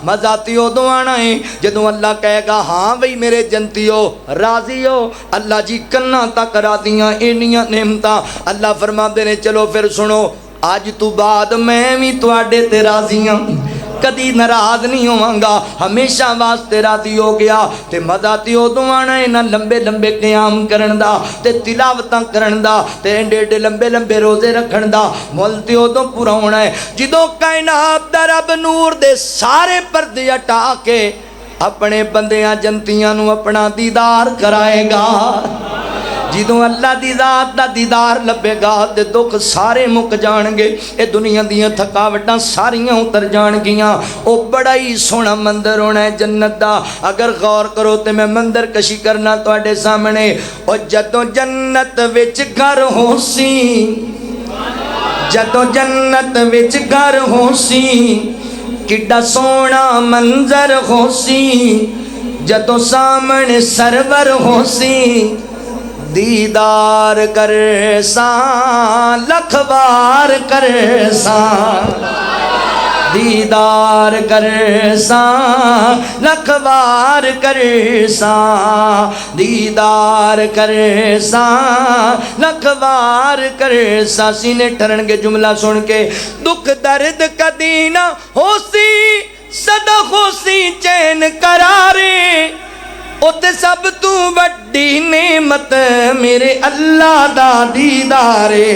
مزاتی ادو آنا ہے جدوں اللہ کہے گا ہاں بھئی میرے جنتیو راضی ہو، اللہ جی کنا تک راضیاں اینیاں نعمتاں، اللہ فرما دے نے چلو پھر سنو آج تو بعد میں بھی تواڈے تے راضی ہاں، کدی ناراض نہیں ہوواں، ہمیشہ واسطے راضی ہو گیا۔ تے مزاتی ادو آنا ہے نہ لمبے لمبے قیام کرن دا تے تلاوتاں کرن دا تے ایڈے ایڈے لمبے لمبے روزے رکھن دا، مول تے ادو پورا ہونا ہے جدوں کائنات دا رب نور دے سارے پردے ہٹا کے اپنے بندیاں جنتیاں نو اپنا دیدار کرائے گا۔ جدوں اللہ دی ذات دا دیدار لبے گا تے دکھ سارے مک جان گے، اے دنیا دیاں تھکاوٹاں ساریاں اتر جان گیاں، او بڑا ہی سونا مندر ہونا ہے جنت دا۔ اگر غور کرو تے میں مندر کشی کرنا تواڈے سامنے، او جدوں جنت وچ گھر ہوسی، جدوں جنت وچ گھر ہوسی کڈا سونا منظر ہوسی، جدوں سامنے سرور ہوسی دیدار کر ساں لکھ بار کر ساں، دیدار کر ساں لکھ بار کر ساں، دیدار کر ساں لکھ بار کر ساں۔ سینے ٹھرن کے جملہ سن کے دکھ درد کدی نہ ہوسی، صدا ہوسی چین قرارے، اُتے سب تو وڈی نعمت میرے اللہ دا دیدارے،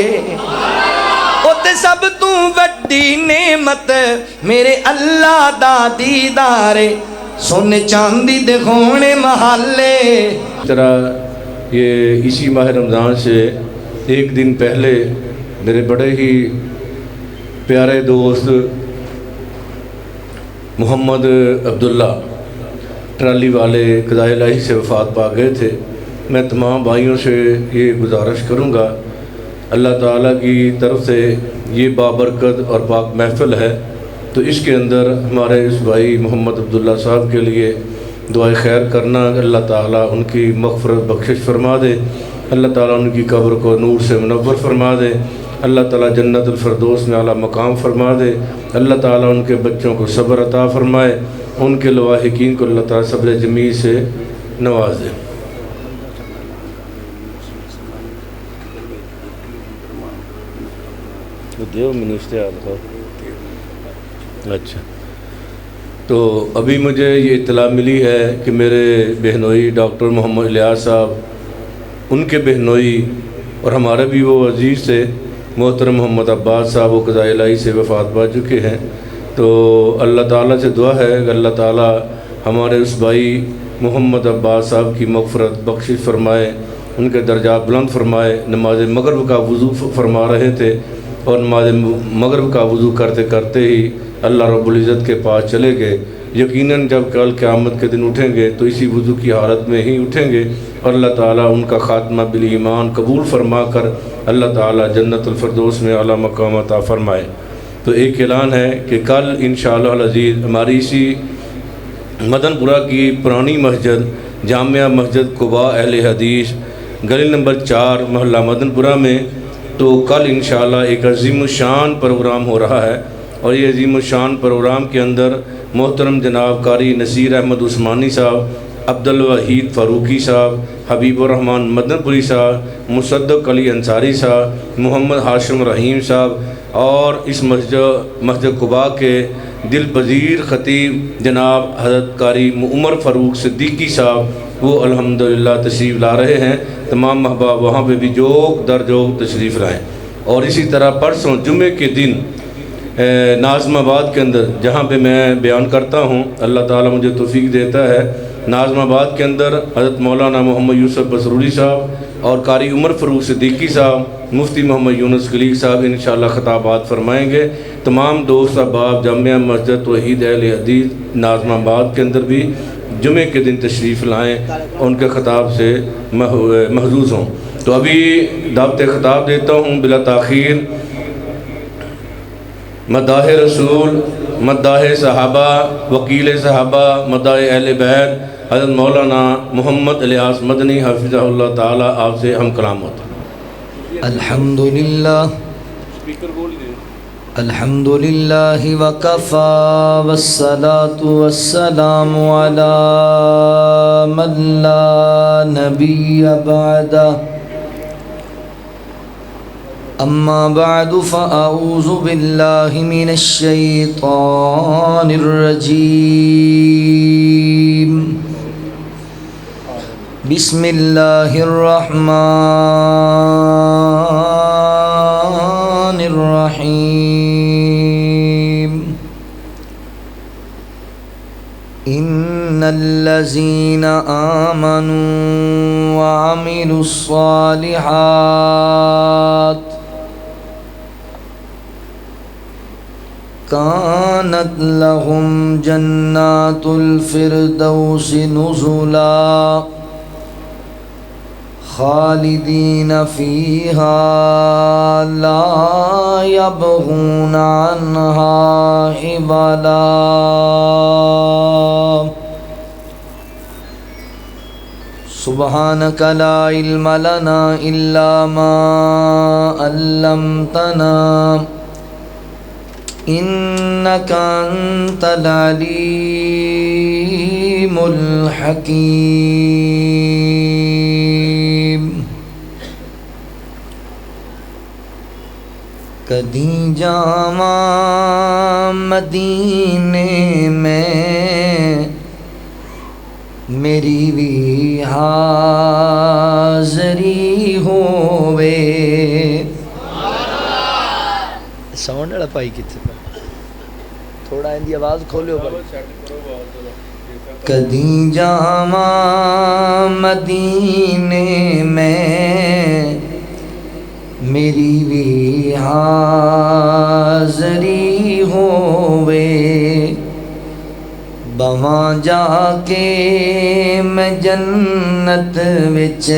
اُتے سب تو وڈی نعمت میرے اللہ دا دیدارے، سونے چاندی دے گھونے محلے۔ اس طرح یہ اسی ماہ رمضان سے ایک دن پہلے میرے بڑے ہی پیارے دوست محمد عبداللہ ٹرالی والے قضائے الہی سے وفات پا گئے تھے۔ میں تمام بھائیوں سے یہ گزارش کروں گا، اللہ تعالیٰ کی طرف سے یہ بابرکت اور پاک محفل ہے، تو اس کے اندر ہمارے اس بھائی محمد عبداللہ صاحب کے لیے دعائے خیر کرنا، اللہ تعالیٰ ان کی مغفرت بخشش فرما دے، اللہ تعالیٰ ان کی قبر کو نور سے منور فرما دے، اللہ تعالیٰ جنت الفردوس میں اعلیٰ مقام فرما دے، اللہ تعالیٰ ان کے بچوں کو صبر عطا فرمائے، ان کے لواحقین کو اللہ تعالیٰ صبر جمیل سے نواز دے۔ اچھا، تو ابھی مجھے یہ اطلاع ملی ہے کہ میرے بہنوئی ڈاکٹر محمد الیاس صاحب، ان کے بہنوئی اور ہمارے بھی وہ عزیز سے محترم محمد عباس صاحب وہ قضائے الہی سے وفات پا چکے ہیں، تو اللہ تعالیٰ سے دعا ہے کہ اللہ تعالیٰ ہمارے اس بھائی محمد عباس صاحب کی مغفرت بخشش فرمائے، ان کے درجات بلند فرمائے۔ نماز مغرب کا وضو فرما رہے تھے اور نماز مغرب کا وضو کرتے کرتے ہی اللہ رب العزت کے پاس چلے گئے۔ یقیناً جب کل قیامت کے دن اٹھیں گے تو اسی وضو کی حالت میں ہی اٹھیں گے، اور اللہ تعالیٰ ان کا خاتمہ بالایمان قبول فرما کر اللہ تعالیٰ جنت الفردوس میں اعلیٰ مقام عطا فرمائے۔ تو ایک اعلان ہے کہ کل انشاءاللہ العزیز ہماری اسی مدن پورہ کی پرانی مسجد جامعہ مسجد قباء اہل حدیث گلی نمبر 4 محلہ مدن پورہ میں، تو کل انشاءاللہ ایک عظیم الشان پروگرام ہو رہا ہے، اور یہ عظیم الشان پروگرام کے اندر محترم جناب قاری نصیر احمد عثمانی صاحب، عبدالوحید فاروقی صاحب، حبیب الرحمن مدن پوری صاحب، مصدق علی انصاری صاحب، محمد ہاشم رحیم صاحب، اور اس مسجد قباء کے دل پذیر خطیب جناب حضرت قاری عمر فاروق صدیقی صاحب، وہ الحمدللہ تشریف لا رہے ہیں۔ تمام احباب وہاں پہ بھی جوگ در جوگ تشریف لائیں۔ اور اسی طرح پرسوں جمعے کے دن ناظم آباد کے اندر جہاں پہ میں بیان کرتا ہوں، اللہ تعالیٰ مجھے توفیق دیتا ہے، ناظم آباد کے اندر حضرت مولانا محمد یوسف بسروری صاحب اور قاری عمر فاروق صدیقی صاحب، مفتی محمد یونس کلیگ صاحب انشاءاللہ خطابات فرمائیں گے۔ تمام دوست احباب جامعہ مسجد توحید اہل حدیث ناظم آباد کے اندر بھی جمعے کے دن تشریف لائیں، ان کے خطاب سے محظوظ ہوں۔ تو ابھی دعوت خطاب دیتا ہوں بلا تاخیر۔ مداح رسول، مداح صحابہ، وکیل صحابہ، مداح اہل بیت حضرت مولانا محمد الیاس مدنی حفظہ اللہ تعالیٰ، آپ سے ہم کلام ہوتا ہے۔ الحمدللہ الحمد لله وكفى والصلاة والسلام على من لا نبي بعده أما بعد فأعوذ بالله من الشيطان الرجيم بسم الله الرحمن الرحيم إن الذين آمنوا وعملوا الصالحات كانت لهم جنات الفردوس نزلا خالدين فيها لا يبغون عنها حولا سبحانك لا علم لنا إلا ما علمتنا إنك أنت العليم الحكيم کدی جاواں مدینے میں میری بھی حاضری ہووے ساؤنڈ والا پائی کتنے تھوڑا ان دی آواز کھولیو پر کدی جاواں مدینے میں میری بھی حاضری ہووے بواں جا کے میں جنت وچ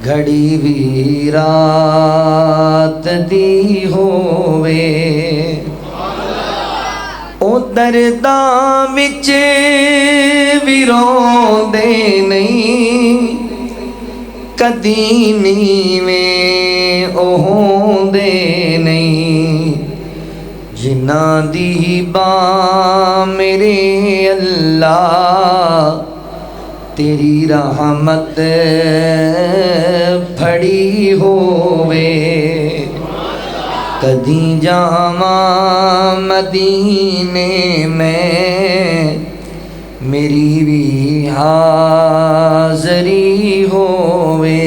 گھڑی بھی رات دی ہووے او درداں وچ وی روندے نہیں کدی نیویں او ہوندے نہیں جنہاں دی باں میرے اللہ تیری رحمت پھڑی ہووے کدی جاواں مدینے میں میری بھی حاضری ہووے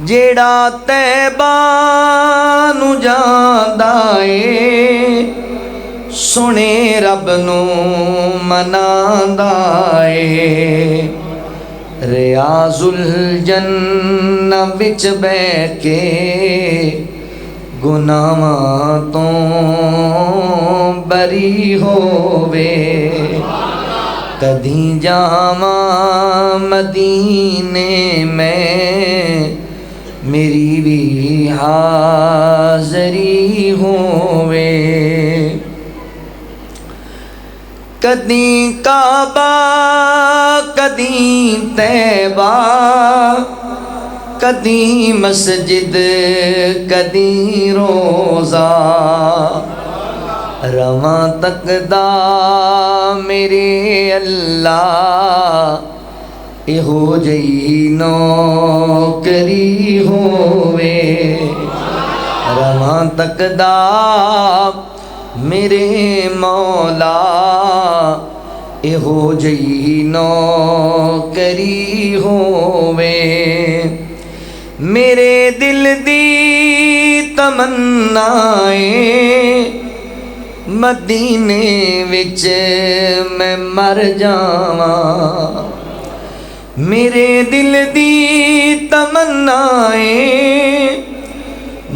جیڑا طیبہ نو جاندا اے سنے رب نو مناندا اے ریاض الجنہ وچ بیٹھ کے گناہاں تو بری ہووے کدی جاواں مدینے میں میری بھی حاضری ہووے کدی کعبہ کدی طیبہ کدی مسجد کدی روزہ رواں تکدا میرے اللہ ایہو جئی نوکری ہووے رواں تکدا میرے مولا ایہو جئی نوکری ہووے میرے دل دی تمنا مدینے وچ میں مر جاواں میرے دل دی تمنا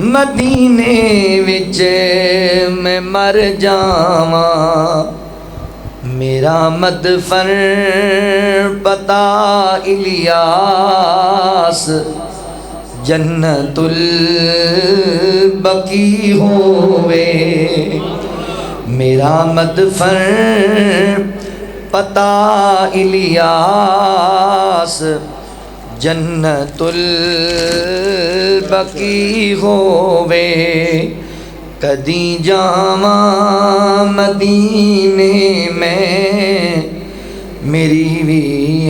مدینے وچ میں مر جاواں میرا مدفن پتا الیاس جنت البقی ہووے میرا مدفن پتا الیاس جنت البقی ہووے کدی جاواں مدینے میں میری بھی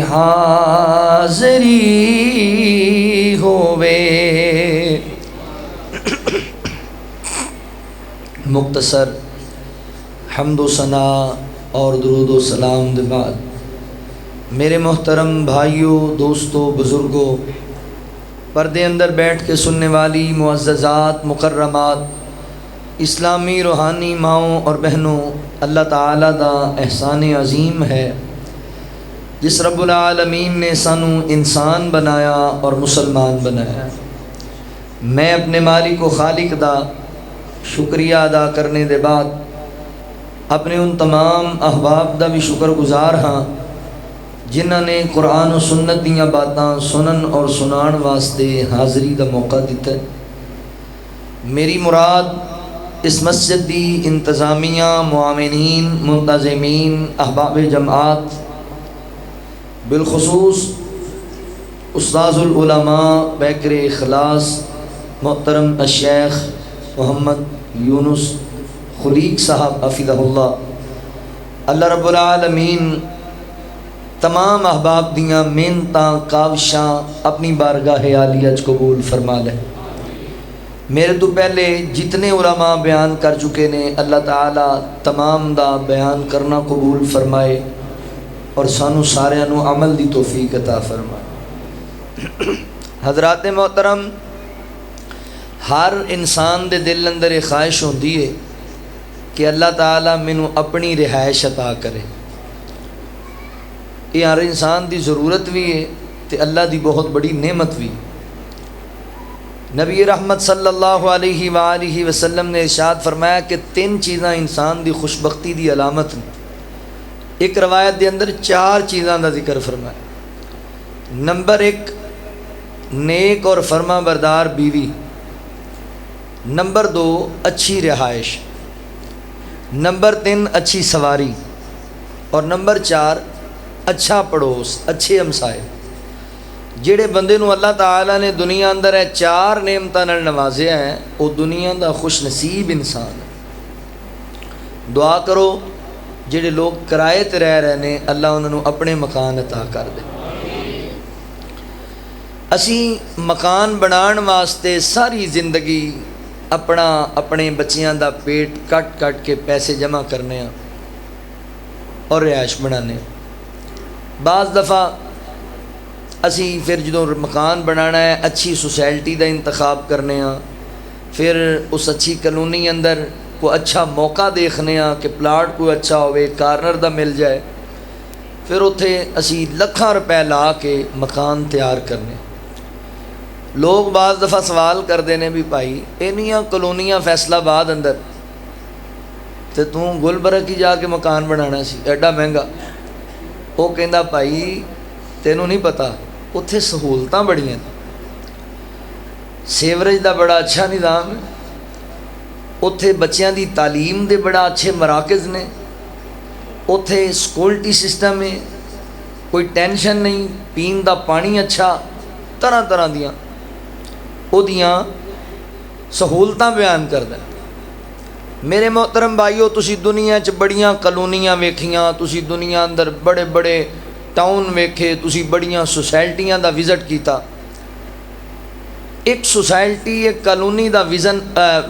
حاضری ہووے۔ مختصر حمد و ثنا اور درود و سلام دے بعد میرے محترم بھائیوں، دوستوں، بزرگوں، پردے اندر بیٹھ کے سننے والی معززات، مکرمات، اسلامی روحانی ماؤں اور بہنوں، اللہ تعالیٰ دا احسان عظیم ہے جس رب العالمین نے سانو انسان بنایا اور مسلمان بنایا۔ میں اپنے مالک و خالق دا شکریہ ادا کرنے دے بعد اپنے ان تمام احباب دا بھی شکر گزار ہاں جنہاں نے قرآن و سنت دیاں باتاں سنن اور سنان واسطے حاضری دا موقع دیتا ہے۔ میری مراد اس مسجد دی انتظامیہ، معاونین، منتظمین، احباب جماعت، بالخصوص استاذ العلماء بیکر اخلاص محترم الشیخ محمد یونس خلیق صاحب حفظہ اللہ، اللہ رب العالمین تمام احباب دیاں محنتاں کاوشاں اپنی بارگاہ عالیہ وچ قبول فرما لے۔ میرے تو پہلے جتنے علماء بیان کر چکے نے، اللہ تعالیٰ تمام دا بیان کرنا قبول فرمائے اور سانو سارے نو عمل دی توفیق عطا فرمائے۔ حضرات محترم، ہر انسان دے دل اندر ایک خواہش ہوندی ہے کہ اللہ تعالیٰ مینوں اپنی رہائش عطا کرے۔ یہ ہر انسان دی ضرورت بھی ہے تے اللہ دی بہت بڑی نعمت بھی۔ نبی رحمت صلی اللہ علیہ وآلہ وسلم نے ارشاد فرمایا کہ 3 چیزاں انسان دی خوشبختی دی علامت ہیں۔ ایک روایت دے اندر 4 چیزاں دا ذکر فرمایا۔ نمبر 1 نیک اور فرما بردار بیوی، نمبر 2 اچھی رہائش، نمبر 3 اچھی سواری، اور نمبر 4 اچھا پڑوس، اچھے ہمسائے۔ جڑے بندے نو اللہ تعالیٰ نے دنیا اندر 4 نعمتاں نال نوازیا ہے، وہ دنیا دا خوش نصیب انسان ہے۔ دعا کرو جڑے لوگ کرائے تے رہ رہے نے، اللہ انہوں اپنے مکان عطا کر دے۔ اسی مکان بنان واسطے ساری زندگی اپنے بچیاں دا پیٹ کٹ کٹ کے پیسے جمع کرنے ہیں اور رہائش بنانے ہیں۔ بعض دفعہ اسی پھر جدوں مکان بنانا ہے اچھی سوسائٹی دا انتخاب کرنے ہاں، پھر اس اچھی کالونی اندر کوئی اچھا موقع دیکھنے ہاں کہ پلاٹ کوئی اچھا ہوئے، کارنر دا مل جائے، پھر اتھے اسی لکھاں روپے لا کے مکان تیار کرنے۔ لوگ بعض دفعہ سوال کرتے ہیں بھی بھائی اینیاں کالونیاں فیصلہ آباد اندر تے تو گلبرگ کی جا کے مکان بنانا سی ایڈا مہنگا۔ وہ کہندا بھائی تینوں نہیں پتا اتھے سہولتاں بڑیاں، سیوریج دا بڑا اچھا نظام ہے، اتھے بچیاں دی تعلیم دے بڑا اچھے مراکز نے، اتھے سکیورٹی سسٹم ہے، کوئی ٹینشن نہیں، پین دا پانی اچھا، طرح طرح دیاں او دیاں سہولتاں بیان کردا ہے۔ میرے محترم بھائیو، تسی دنیا چ بڑیاں کالونیاں ویکھیاں، تسی دنیا اندر بڑے بڑے ٹاؤن ویکھے، تسی بڑیاں سوسائٹیاں دا وزٹ کیتا۔ ایک سوسائٹی، ایک کالونی دا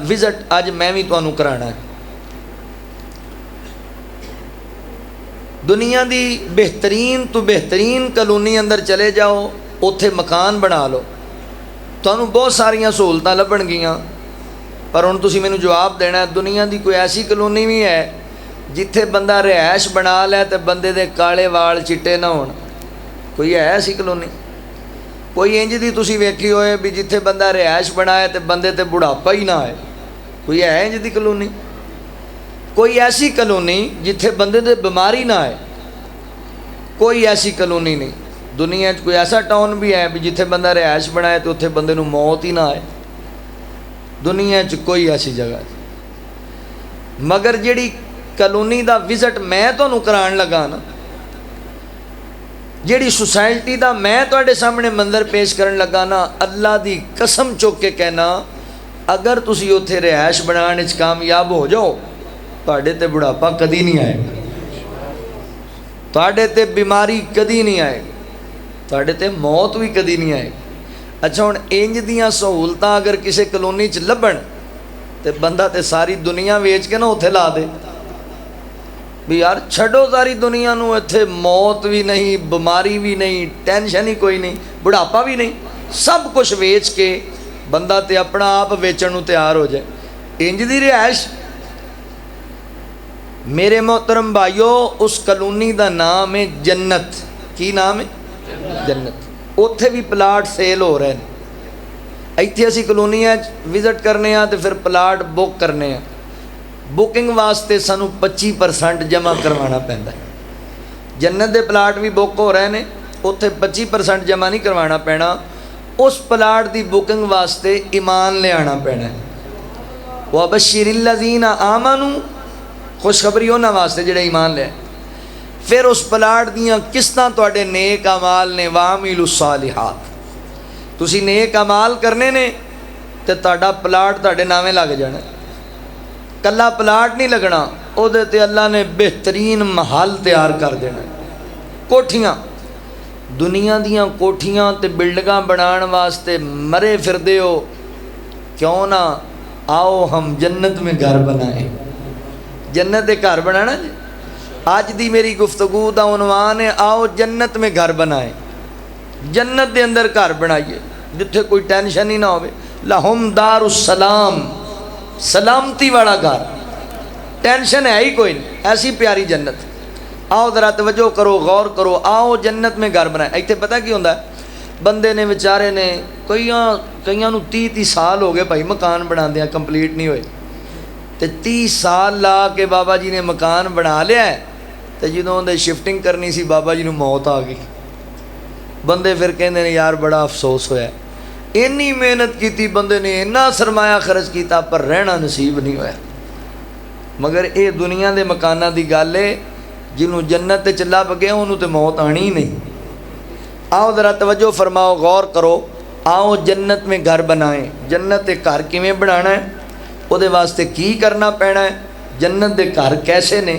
وزٹ اج میں بھی تانوں کرانا ہے۔ دنیا دی بہترین تو بہترین کالونی اندر چلے جاؤ، اوتھے مکان بنا لو، تانوں بہت ساریاں سہولتاں لبن گیاں، پر ہن تسی مینوں جواب دینا ہے دنیا دی کوئی ایسی کالونی بھی ہے جتھے بندہ رہائش بنا لے تے بندے دے کالے وال چٹے نہ ہون؟ کوئی ہے ایسی کالونی؟ کوئی انج دی تسی ویکھی ہوئے بھی جتھے بندہ رہائش بنائے تے بندے تے بڑھاپا ہی نہ آئے؟ کوئی ہے انج دی کالونی؟ کوئی ایسی کالونی جتھے بندے تے بیماری نہ آئے؟ کوئی ایسی کالونی نہیں۔ دنیا کوئی ایسا ٹاؤن بھی ہے بھی جتھے بندہ رہائش بنائے تو اتھے بندے نو موت ہی نہ آئے؟ دنیا کوئی ایسی جگہ ہے۔ مگر جیڑی کالونی دا وزٹ میں تانوں کران لگا نا، جیڑی سوسائٹی دا میں تواڈے سامنے منظر پیش کرن لگا نا، اللہ دی قسم چک کے کہنا اگر تسی اوتھے رہائش بنان وچ کامیاب ہو جاؤ تواڈے تے بڑھاپا کدی نہیں آئے گا، تواڈے تے بیماری کدی نہیں آئے گی، تواڈے تے موت بھی کدی نہیں آئے گی۔ اچھا ہن انج دیاں سہولتاں اگر کسے کلونی چ لبن تے بندہ تے ساری دنیا ویچ کے نا اوتھے لا دے بھی یار چھڈو ساری دنیا نو، اتھے موت بھی نہیں، بیماری بھی نہیں، ٹینشن ہی کوئی نہیں، بڑھاپا بھی نہیں، سب کچھ ویچ کے بندہ تے اپنا آپ ویچن نو تیار ہو جائے۔ انج دی رہائش میرے محترم بھائیو، اس کلونی دا نام ہے جنت۔ کی نام ہے؟ جنت۔ اوتھے بھی پلاٹ سیل ہو رہے ہیں۔ ایتھے اسی کلونی وزٹ کرنے ہیں تو پھر پلاٹ بک کرنے ہیں، بکنگ واسطے سانو 25% جمع کروانا پیندا ہے۔ جنت دے پلاٹ بھی بک ہو رہے ہیں، اوتھے 25% جمع نہیں کروانا پینا، اس پلاٹ دی بکنگ واسطے ایمان لے آنا پینا ہے۔ وَبَشِّرِ الَّذِينَ آمَنُوا، خوشخبری انہاں واسطے جڑے ایمان لے۔ پھر اس پلاٹ دیاں قسطاں تواڈے نیک اعمال نے، وَعَمِلُوا الصَّالِحَاتِ، تسی نیک اعمال کرنے نے تے تہاڈا پلاٹ تہاڈے نامے لگ جانا۔ کلا پلاٹ نہیں لگنا، او دے تے اللہ نے بہترین محل تیار کر دینا۔ کوٹھیاں، دنیا دیاں کوٹھیاں تے بلڈنگاں بنان واسطے مرے پھردے ہو، کیوں نہ آؤ ہم جنت میں گھر بنائیں۔ جنت دے گھر بنانا جی، آج دی میری گفتگو دا عنوان ہے آؤ جنت میں گھر بنائیں۔ جنت دے اندر گھر بنائیے جتھے کوئی ٹینشن ہی نہ ہوئے۔ لہم دار السلام، سلامتی والا گھر، ٹینشن ہے ہی کوئی نہیں، ایسی پیاری جنت۔ آؤ ذرا توجہ کرو، غور کرو، آؤ جنت میں گھر بنائیں۔ ایتھے پتہ کی ہوندا ہے، بندے نے بیچارے نے کئیاں نو 30 سال ہو گئے بھائی مکان بناندیاں کمپلیٹ نہیں ہوئے، تے 30 سال لا کے بابا جی نے مکان بنا لیا ہے، تے جدوں دے شفٹنگ کرنی سی بابا جی نو موت آ گئی۔ بندے پھر کہندے نے یار بڑا افسوس ہویا ہے، اینی محنت کیتی بندے نے، اینا سرمایہ خرچ کیتا پر رہنا نصیب نہیں ہویا۔ مگر اے دنیا دے مکانہ دی گل ہے، جنہوں جنت تے چلا گیا انہوں تے موت آنی ہی نہیں۔ آؤ ذرا توجہ فرماؤ، غور کرو، آؤ جنت میں گھر بنائیں۔ جنت دے گھر کیویں بنانا ہے، او دے واسطے کی کرنا پینا ہے، جنت دے گھر کیسے نے،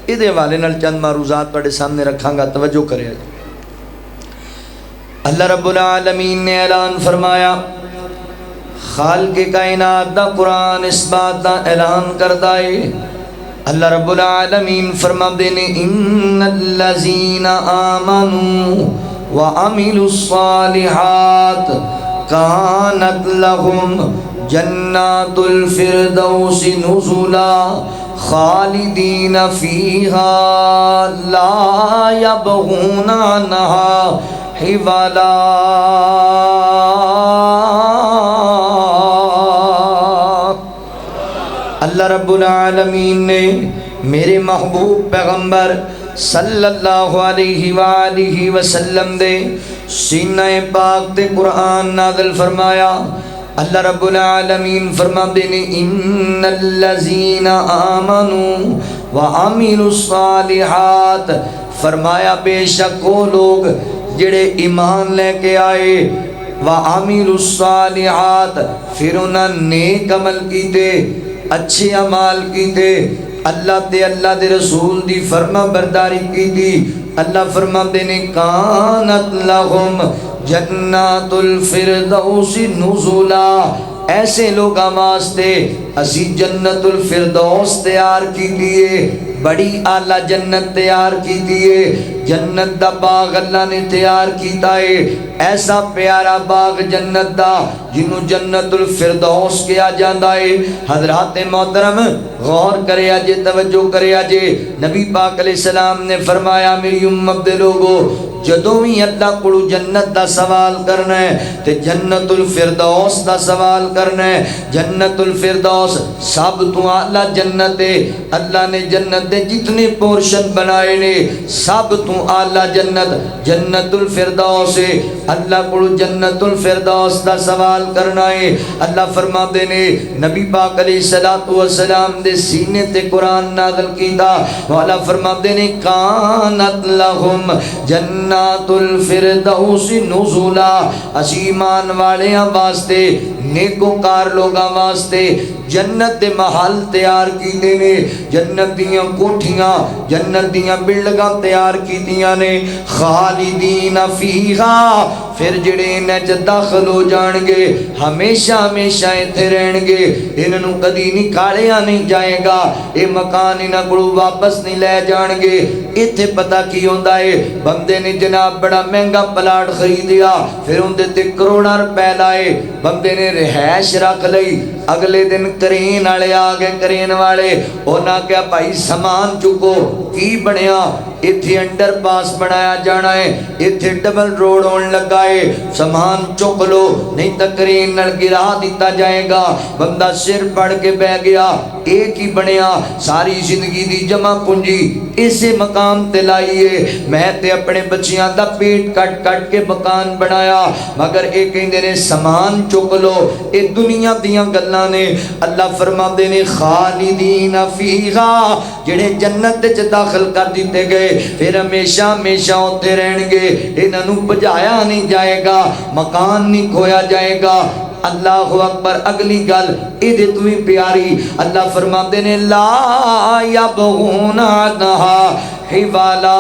اے دے حوالے نال چند معروضات تواڈے سامنے رکھاں گا، توجہ کرے۔ اللہ رب العالمین نے اعلان فرمایا، خالق کائنات دا قرآن اس بات دا اعلان کردا ہے۔ اللہ رب العالمین فرماندے نے ان الذین آمنوا وعملوا الصالحات کانت لهم جنات الفردوس نزلا خالدین فیہا لا یبغون عنہا حوالا۔ اللہ رب العالمین نے میرے محبوب پیغمبر صلی اللہ علیہ وآلہ وسلم دے سینہ پاک تے قرآن نازل فرمایا۔ اللہ رب العالمین فرماندے نے ان الذین آمنوا وعملوا الصالحات، فرمایا بے شک وہ لوگ جڑے ایمان لے کے آئے، وعملوا الصالحات پھر انہاں نیک عمل کیتے، اچھے اعمال کیتے، اللہ تے اللہ دے رسول دی فرما برداری کیتی۔ اللہ فرماندے نے کانت لہم جنات الفردوس نزلا، ایسے لوگاں واسطے اسی جنت الفردوس تیار کی دیئے، بڑی اعلیٰ جنت تیار کی دیئے۔ جنت دا باغ اللہ نے تیار کیتا ہے، ایسا پیارا باغ جنت دا جنہوں جنت الفردوس کیا جاندہ ہے۔ حضرات محترم غور کرے آجے، توجہ کرے آجے، نبی پاک علیہ السلام نے فرمایا میری امت دے لوگو، جدوں ہی اللہ کو جنت دا سوال کرنا ہے تے جنت الفردوس دا سوال کرنا ہے۔ جنت الفردوس سب تو اعلیٰ جنت ہے، اللہ نے جنت دے جتنے پورشن بنائے نے سب تو آلہ جنت جنت الفردوس ہے، اللہ کو جنت الفردوس دا سوال کرنا ہے۔ اللہ فرما دے نے نبی پاک علیہ الصلوۃ والسلام دے سینے تے قرآن نازل کیتا، والا فرما دے نے کانت لہم جنات الفردوس نزلا، اسی ایمان والیاں واسطے نیکوکار لوگاں واسطے جنت دے محل تیار کیتے نے، جنت دیاں کوٹھیاں جنت دیاں بلڈنگاں تیار کیتیاں نے، خالدین فیہا، پھر جڑے انہاں چ داخل ہو جان گے ہمیشہ ہمیشہ ایتھے رہن گے، انہاں نوں کدی نکالیا نہیں جائے گا، اے مکان انہاں کولوں واپس نہیں لے جان گے۔ ایتھے پتہ کی ہوندا ہے، بندے نے جناب بڑا مہنگا پلاٹ خریدیا، پھر اندے تے کروڑاں روپے لائے، بندے نے رہائش رکھ لئی، اگلے دن کرین والے آ گئے، کرین والے انہاں کہا بھائی سامان چکو، کی بنیا؟ ایتھے انڈر پاس بنایا جانا ہے، ایتھے ڈبل روڈ ہون لگا ہے، سامان چک لو نہیں تو کرین نال گرا دیتا جائے گا۔ بندہ سر پڑ کے بہ گیا، ایک ہی بنیا، ساری زندگی دی جمع پونجی اسے مقام تے لائیے، میں تے اپنے بچیاں دا پیٹ کٹ کٹ کے مکان بنایا، مگر ایک کہندے نے سامان چک لو، اے دنیا دیاں گلاں نے۔ اللہ فرماندے نے خالدین فیہا، جڑے جنت وچ داخل کر دیتے گئے پھر ہمیشہ ہمیشہ ہوتے رہن گے، انہاں نوں بجایا نہیں جائے گا، مکان نہیں کھویا جائے گا۔ اللہ اکبر۔ اگلی گل ایدے تو ہی پیاری، اللہ فرماندے نے لا یبغون عنہا حوالا،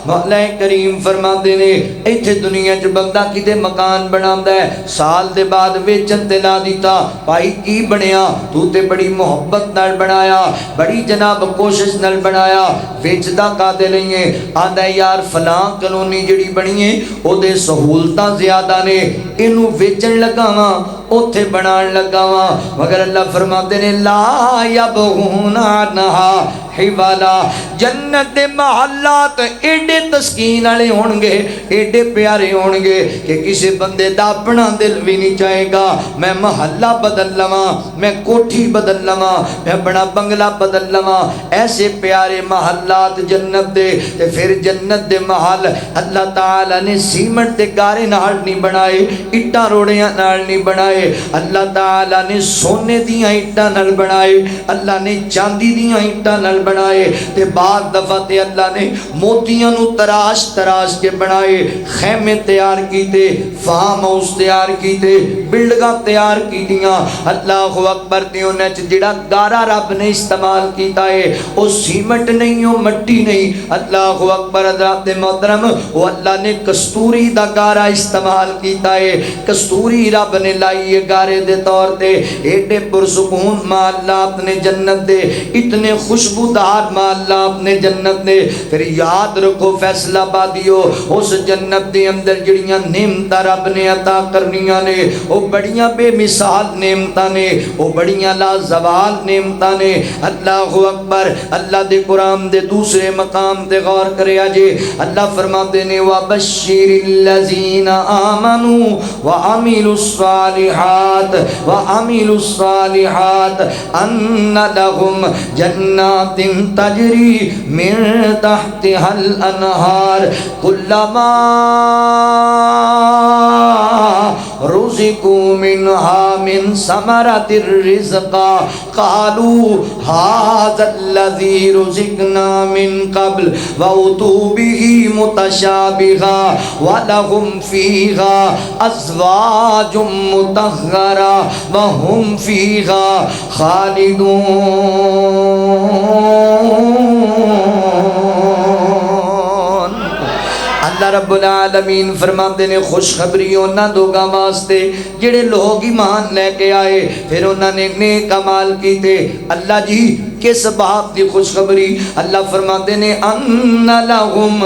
مولا کریم فرماندے نے ایتھے دنیا چ بندہ کتے مکان بناوندا ہے، سال دے بعد ویچن تے لا دیتا، بھائی کی بنیا؟ تو تے بڑی محبت نال بنایا، بڑی جناب کوشش نال بنایا، ویچدا کادے نہیں ہے؟ آندا ہے یار فلاں کالونی جڑی بنی ہے او دے سہولتاں زیادہ نے، اینوں ویچن لگاواں اوتھے بنان لگاواں، مگر اللہ فرماتے نے لا یبغون عنہا حوالا، جنت دے محلات ایڈے تسکین والے ہون گے، ایڈے پیارے ہون گے کہ کسی بندے دا اپنا دل بھی نہیں چاہے گا میں محلہ بدل لواں، میں کوٹھی بدل لواں، میں اپنا بنگلہ بدل لواں، ایسے پیارے محلات جنت دے۔ تے پھر جنت دے محل اللہ تعالی نے سیمنٹ تے گارے نال نہیں بنائے، اٹاں روڑیاں نال نہیں بنائے، اللہ تعالی نے سونے دیاں اٹاں نال بنائے، اللہ نے چاندی دیاں اٹاں نال بنائے، تے بعد دفعہ تے اللہ نے موتیاں نو تراش تراش کے بنائے، خیمے تیار کیتے، فارم ہاؤس تیار کیتے، بلڈنگاں تیار کیتیاں۔ اللہ اکبر۔ تے انہاں چ جڑا گارا رب نے استعمال کیتا ہے او سیمنٹ نہیں، او مٹی نہیں، اللہ اکبر۔ حضرات محترم، او اللہ نے کستوری دا گارا استعمال کیتا ہے، کستوری رب نے لائی ہے گارے دے طور تے، ایڈے پرسکون محلات نے جنت دے، اتنے خوشبودار محلات نے جنت نے۔ پھر یاد رکھو فیصلہ آبادیو، اس جنت دے اندر جڑیاں نعمتاں رب نے عطا کرنیاں نے او بڑیاں بے مثال نعمتاں نے، او بڑیاں لازوال نعمتاں نے۔ اللہ اکبر۔ اللہ دے قرآن دے دوسرے مقام تے غور کریا جے، اللہ فرماتے نے وَبَشِّرِ الَّذِينَ آمَنُوا وَعَمِلُوا الصَّالِحَاتِ أَنَّ لَهُمْ جَنَّاتٍ تَجْرِي مِن تَحْتِهَا الْأَنْهَارُ كُلَّمَا رُزِقُوا مِنْهَا مِنْ ثَمَرَةٍ رِزْقًا قَالُوا هَذَا الَّذِي رُزِقْنَا مِنْ قَبْلُ وَأُتُوا بِهِ مُتَشَابِهًا وَلَهُمْ فِيهَا أَزْوَاجٌ مُطَهَّرَةٌ وَهُمْ فِيهَا خالدون۔ اللہ رب العالمین فرماتے نے خوشخبری انہاں لوگاں واسطے جڑے لوگ ایمان لے کے آئے پھر انہاں نے نیک اعمال کیتے۔ اللہ جی کس بات کی خوشخبری؟ اللہ فرماتے نے ان لہم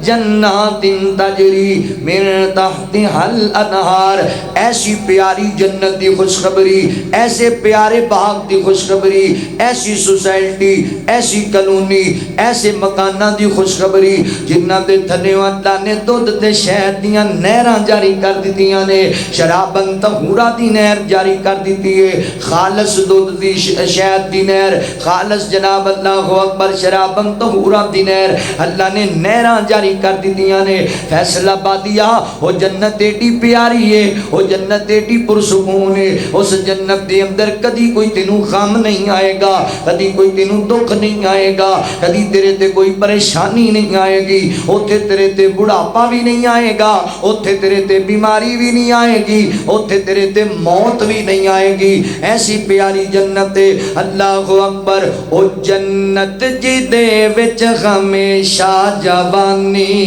جنات تجری من تحتها الانہار، ایسی پیاری جنت دی خوشخبری، ایسے پیارے باغ دی خوشخبری، ایسی سوسائٹی، ایسی کلونی، ایسے مکانہ دی خوشخبری جنہ دے تھلے اللہ نے دودھ تے شہد دیاں نہراں جاری کر دیتیاں نے، شرابن طہورا دی نہر جاری کر دیتی ہے، خالص دودھ دی شہد دی نہر، خالص جناب اللہ اکبر شرابن طہورا دی نہر اللہ نے نہراں جاری کر دیتیاں نے۔ فیصلہ بادیا وہ جنت ایڈی پیاری ہے، وہ جنت ایڈی پرسکون ہے، اس جنت دے اندر کدی کوئی تینوں غم نہیں آئے گا، کدی کوئی تینوں دکھ نہیں آئے گا، کدی تیرے تے کوئی پریشانی نہیں آئے گی، اوتھے تیرے تے بڑھاپا بھی نہیں آئے گا، اوتھے تیرے تے بیماری بھی نہیں آئے گی، اوتھے تیرے تے موت بھی نہیں آئے گی۔ ایسی پیاری جنت ہے، اللہ اکبر۔ او جنت جی دے وچ ہمیشہ جوانی،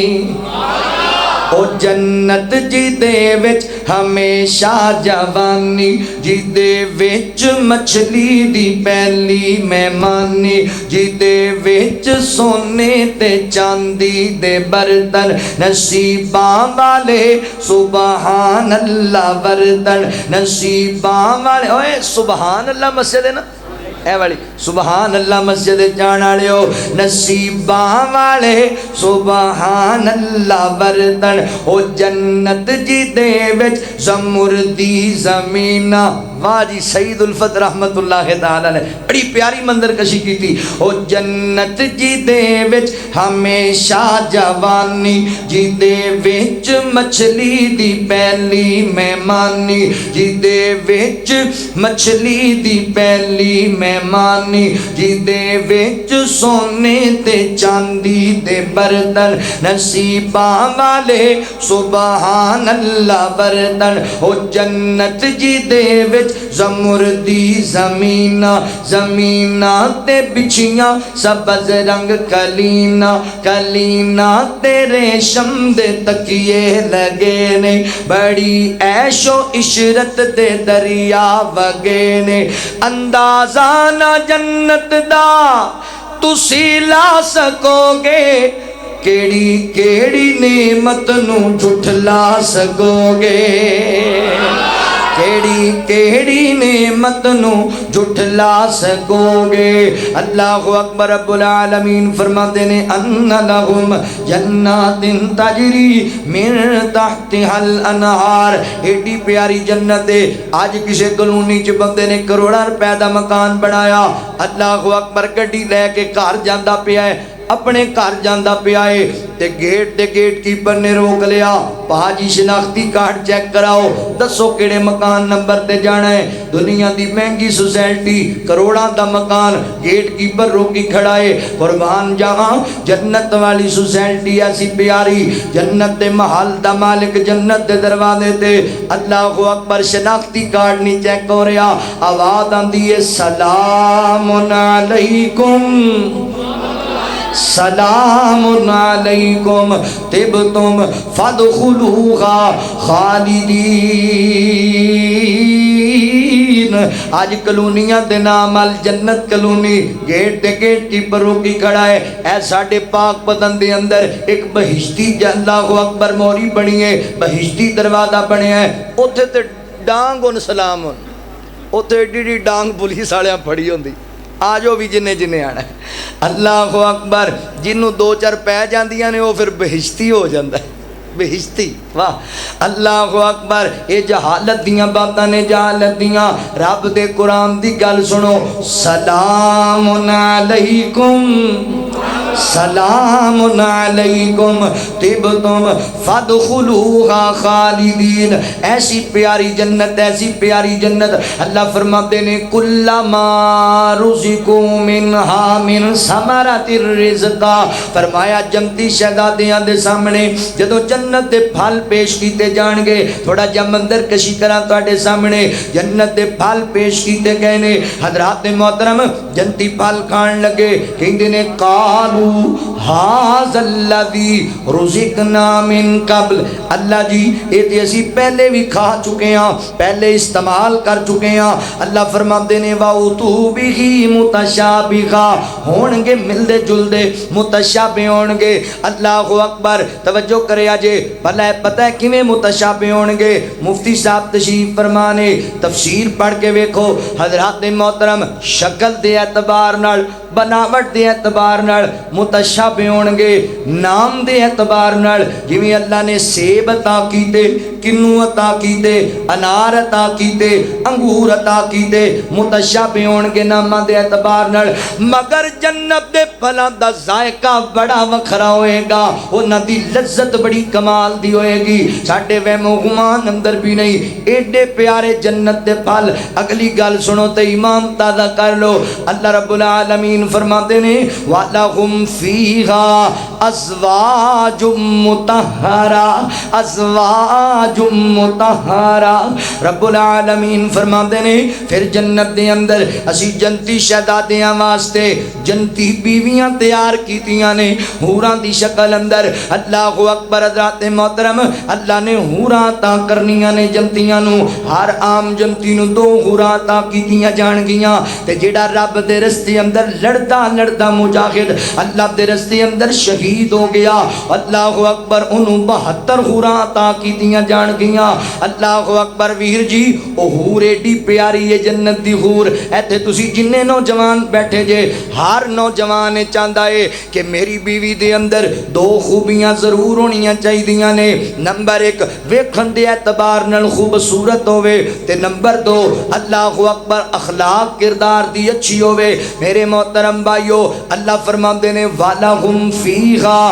او جنت جی دے وچ ہمیشہ جوانی، جی دے وچ مچھلی دی پہلی مہمانی، جی دے وچ سونے تے چاندی دے برتن، نصیباں والے سبحان اللہ برتن، نصیباں والے اوے سبحان اللہ مسجد ہے نا اے والی سبحان اللہ مسجد جان والے ہو، نصیباں والے سبحان اللہ برتن، او جنت جی دے وچ زمردی زمینہ۔ واہ جی سید الفت رحمت اللہ تعالی نے بڑی پیاری منظر کشی کی تھی۔ او جنت جی دے وچ ہمیشہ جوانی، جی دے وچ مچھلی دی پہلی مہمانی، جی دے وچ مچھلی دی پہلی مہمانی، جی دے وچ سونے تے چاندی دے برتن، نصیباں والے سبحان اللہ برتن۔ او جنت جی دے وچ زمردی زمینہ، زمینہ تے بچھیاں سبز رنگ کلینا، کلینا تے ریشم دے تکیے لگے نے، بڑی عیش و عشرت دے دریا وگے نے، اندازہ نہ جنت دا تسی لا سکو گے، کیڑی کیڑی نعمت نو جھٹلا سکو گے، کیڑی کیڑی نعمت نو جھٹلا سکو گے۔ اللہ اکبر رب العالمین فرماتے نے ان لہم جنات تجری من تحتها الانہار، ایڈی پیاری جنت ہے۔ آج کسی کلونی چ بندے نے کروڑاں روپے دا مکان بنایا، اللہ اکبر گڈی لے کے گھر جاندا پیا ہے، اپنے گھر جاندا پیا ہے تے گیٹ کیپر نے روک لیا، پاجی شناختی کارڈ چیک کراؤ، دسو کیڑے مکان نمبر تے جانا ہے۔ دنیا دی مہنگی سوسائٹی کروڑاں دا مکان، گیٹ کیپر روکی کھڑا ہے۔ قربان جہاں جنت والی سوسائٹی ایسی پیاری، جنت دے محل دا مالک جنت دے دروازے تے اللہ اکبر شناختی کارڈ نہیں چیک ہو رہا، آواز آندی ہے سلام علیکم، سلام علیکم طبتم فادخلوها خالدین۔ آج کلونیاں دے نام ال جنت کلونی، گیٹ دے گیٹ کی پروکی کھڑا ہے، اے ساڑھے پاک بدن دے اندر ایک بہشتی اللہ اکبر موری بنی ہے، بہشتی دروازہ بنے ہے، اوتھے تے ڈانگ ان سلام ان، اوتھے ڈیڈی ڈانگ پولیس آلیاں پھڑی ہوندی، آجو بھی جنہیں جنہیں آنا ہے۔ اللہ اکبر، جنہوں دو چار پہ جاندیاں نے وہ پھر بہشتی ہو جاندہ ہے، بہشتی۔ واہ اللہ اکبر، یہ جہالت دیاں باتاں نے، جہالت دیاں۔ رب دے قرآن دی گل سنو، سلام علیکم، سلام علیکم طبتم فادخلوها خالدین۔ ایسی پیاری جنت، ایسی پیاری جنت، اللہ فرماتے نے کلما رزقوا منہا من ثمرۃ الرزق، فرمایا جنتی شہزادیاں دے سامنے جدو جنت دے پھل پیش کیتے جان گے، تھوڑا جا منظر کشی کراں تواڈے سامنے، جنت دے پھل پیش کیتے گئے نے، حضرات محترم جنتی پھل کھان لگے، کہندے نے قالوا ھذا الذی رزقنا من قبل، اللہ جی یہ تے اسی پہلے بھی کھا چکے ہاں، پہلے استعمال کر چکے ہاں۔ اللہ فرماندے نے وَأُتُوا بِهِ مُتَشَابِهًا، ہون گے ملدے جلدے، متشابہ ہون گے۔ اللہ اکبر، توجہ کرے آجے بھلا پتہ ہے کیویں متشابہ ہون گے؟ مفتی صاحب تشریف فرمانے تفسیر پڑھ کے ویکھو حضرات محترم، شکل دے اعتبار نال، بناوٹ دے اعتبار نال متشابہ ہون گے، نام دے اعتبار نال جویں اللہ نے سیب عطا کیتے، کنو عطا کیتے، انار عطا کیتے، انگور عطا کیتے، متشابہ ہون گے ناماں دے اعتبار نال، مگر جنت دے پھلاں دا ذائقہ بڑا وکھرا ہوئے گا، انہاں دی لذت بڑی کمال دی ہوئے گی، ساڈے وہم و گمان اندر بھی نہیں۔ ایڈے پیارے جنت دے پھل، اگلی گل سنو تے ایمان تازہ کر لو۔ اللہ رب العالمین فرماتے نے وَلَهُمْ فِيهَا أَزْوَاجٌ مُطَهَّرَةٌ، أَزْوَاجٌ مُطَهَّرَةٌ، رب العالمین فرماتے نے پھر جنت دے اندر اسی جنتی شہزادیاں واسطے جنتی بیویاں تیار کیتیاں نے حوراں دی شکل اندر۔ اللہ اکبر حضرات محترم، اللہ نے حوراں عطا کرنیاں نے جنتیاں نو، ہر عام جنتی نو دو حوراں عطا کیتیاں جان گیاں، تے جیڑا رب دے رستے اندر لڑدا لڑدا مجاہد اللہ دے رستے اندر شہید ہو گیا، اللہ اکبر انہوں 72 حوراں عطا کیتیاں جان گیاں۔ اللہ اکبر ویر جی، او حور ایڈی پیاری ہے جنت دی حور، ایتھے تسی جننے نوجوان بیٹھے جے، ہر نوجوان چاہندا ہے کہ میری بیوی دے اندر دو خوبیاں ضرور ہونیاں چاہیدیاں نے، نمبر 1 ویکھن دے اعتبار نال خوبصورت ہوے، تے نمبر 2 اللہ اکبر اخلاق کردار دی اچھی ہوے۔ میرے محترم بھائیو، اللہ فرماندے نے وَلَهُمْ فِيهَا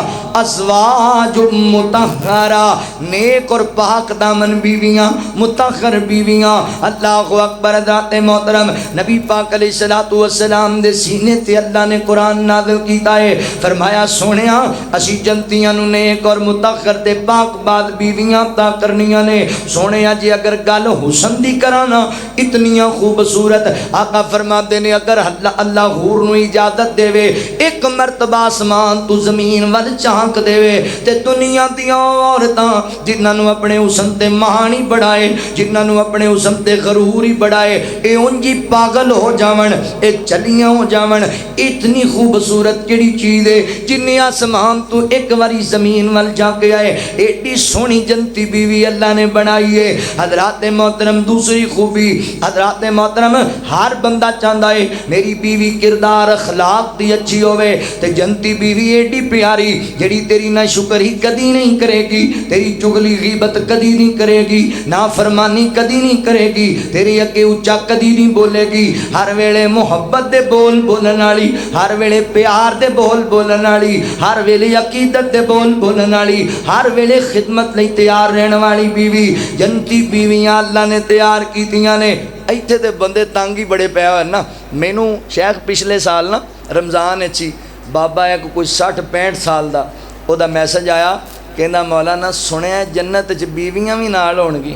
أَزْوَاجٌ مُطَهَّرَةٌ، نیک اور پاک دامن بیویاں، مطہر بیویاں۔ اللہ اکبر حضرات محترم، نبی پاک علیہ الصلوۃ والسلام دے سینے تے اللہ نے قرآن نازل کیتا ہے، فرمایا سونیا اسی جنتیاں نو نیک اور مطہر تے پاک باد بیویاں عطا کرنیاں نے۔ سونیا جی اگر گل حسن دی کرانا اتنیاں خوبصورت، آقا فرماتے نے اگر اللہ حور نو اجازت دے وے ایک مرتبہ آسمان تو زمین ول چانک دے وے تے دنیا دیاں عورتاں جنہاں نو اپنے حسن تے مہانی بڑھائے، جنہاں نو اپنے حسن تے غرور ہی بڑھائے، اے انجی پاگل ہو جاون، اے چلیاں ہو جاون۔ اتنی خوبصورت کیڑی چیز ہے جنہیں آسمان تو ایک واری زمین ول جا کے آئے، ایڈی سونی جنتی بیوی اللہ نے بنائی ہے۔ حضرات محترم دوسری خوبی، حضرات محترم ہر بندہ چاہتا ہے میری بیوی کردار اخلاق دی اچھی ہوئے، تے جنتی بیوی ایڈی پیاری جڑی تیری نہ شکر ہی کدی نہیں کرے گی، تیری چگلی غیبت کدی نہیں کرے گی، نا فرمانی کدی نہیں کرے گی، تیری اگے اونچا کدی نہیں بولے گی، ہر ویلے محبت دے بول بولن والی، ہر ویلے پیار دے بول بولن والی، ہر ویلے عقیدت دے بول بولن والی، ہر ویلے خدمت لئی تیار رہن والی بیوی جنتی بیویاں اللہ نے تیار کیتیاں نے۔ ایتھے تے بندے تنگ ہی بڑے پیا ہوئے نا، مینوں شیخ پچھلے سال نا رمضان اچھی بابا ایک کوئی 60-65 سال دا او دا میسج آیا، کہندا مولانا سنیا جنت چ بیویاں بھی نال ہون گی۔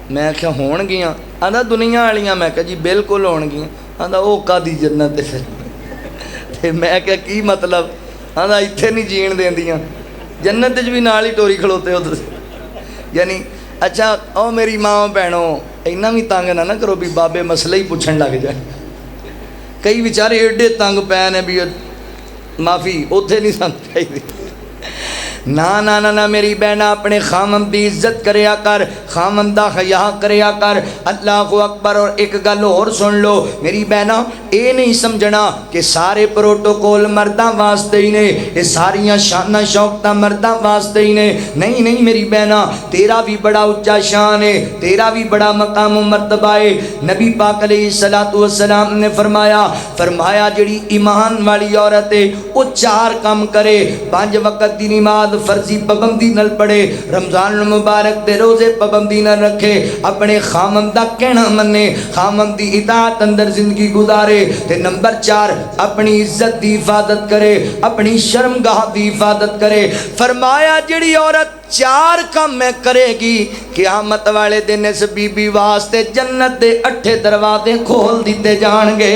میں کہا ہون گیاں؟ آندا دنیا والیاں، میں کہا جی بالکل ہون گیاں۔ آندا او کادی جنت تے تے میں کہا کی مطلب؟ آندا ایتھے نہیں جین دیندیاں، جنت چ بھی نال ہی ٹوری کھلوتے ہو تسی۔ یعنی اچھا او میری ماں بہنوں اینا بھی تنگ نہ کرو بھی بابے مسئلہ ہی پوچھن لگ جائے، کئی بیچارے ایڈے تنگ پے نے بھی معافی اوتھے نہیں سن چاہیے۔ نا نا نا نا میری بہنا اپنے خامن دی عزت کریا کر، خامن دا حیا کریا کر۔ اللہ اکبر۔ اور ایک گل اور سن لو میری بہنا، اے نہیں سمجھنا کہ سارے پروٹوکول مرداں واسطے ہی نے، یہ ساریاں شانہ شوقتاں مرداں واسطے ہی نے، نہیں نہیں میری بہنا، تیرا بھی بڑا اونچا شان ہے، تیرا بھی بڑا مقام و مرتبہ ہے۔ نبی پاک علیہ السلام نے فرمایا جڑی ایمان والی عورت ہے وہ 4 کام کرے، 5 وقت دی نماز فرضی پابندی نال پڑھے، رمضان المبارک دے روزے پابندی نال رکھے، اپنے خامن دا کہنا منے، خامن دی اطاعت اندر زندگی گزارے، تے نمبر 4 اپنی عزت دی حفاظت کرے، اپنی شرمگاہ دی حفاظت کرے۔ فرمایا جڑی عورت 4 کام میں کرے گی قیامت والے دن اس بی بی واسطے جنت دے 8 دروازے کھول دیتے جان گے۔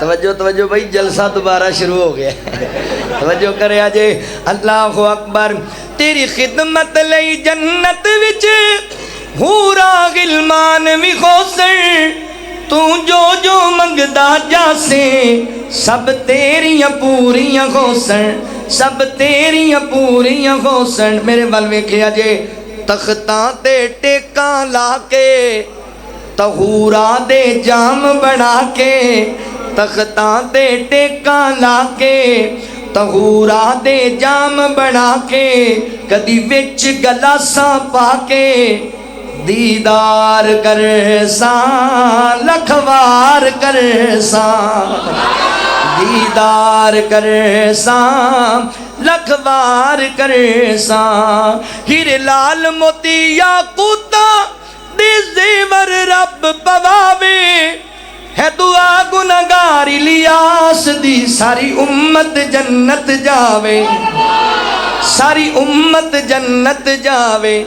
توجہ توجہ بھائی، جلسہ دوبارہ شروع ہو گیا توجہ کرے آجے۔ اللہ اکبر۔ تیری خدمت لئی جنت وچ ہورا غلمان وی خوسن، تو جو جو منگدا جاسے سب تیریاں پوریاں خوسن، سب تیریاں پوریاں خوسن۔ میرے ول ویکھیا جے، تختاں تے ٹیکاں لا کے تہورا دے جام بنا کے، تختاں تے ٹیکاں لا کے تہورا دے جام بنا کے، کدی وچ گلاساں پا کے دیدار کر ساں لکھوار کر ساں، دیدار کر ساں لکھوار کر ساں۔ ہیرے لال موتی یاقوتاں دے زیور رب پواوے، ہے دعا گناہگار الیاس دی ساری امت جنت جاوے، ساری امت جنت جاوے۔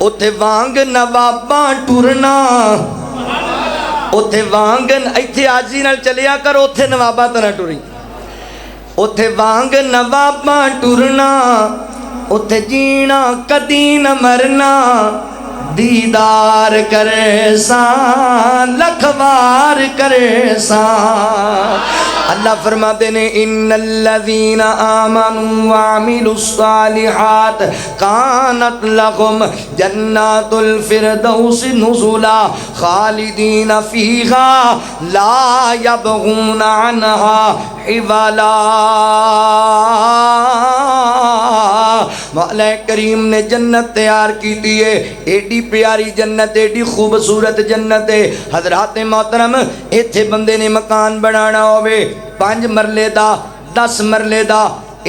اتھے وانگ نواباں ٹرنا، اتھے وانگ ایتھے آجی نال چلیا کر، اتھے نواباں تنہ ٹری، اتھے وانگ نواباں ٹرنا، اتھے جینا کدی نہ مرنا، دیدار کر ساں لکھوار کر ساں۔ اللہ فرماتے نے ان الذین آمنوا وعملوا الصالحات کانت لهم جنات الفردوس نزلا خالدین فیہا لا یبغون عنہا حولا۔ مولا کریم نے جنت تیار کی دیئے، ایڈی پیاری جنت، ایڈی خوبصورت جنت ہے۔ حضرات محترم، ایتھے بندے نے مکان بنانا ہوئے، 5 مرلے دا، 10 مرلے دا،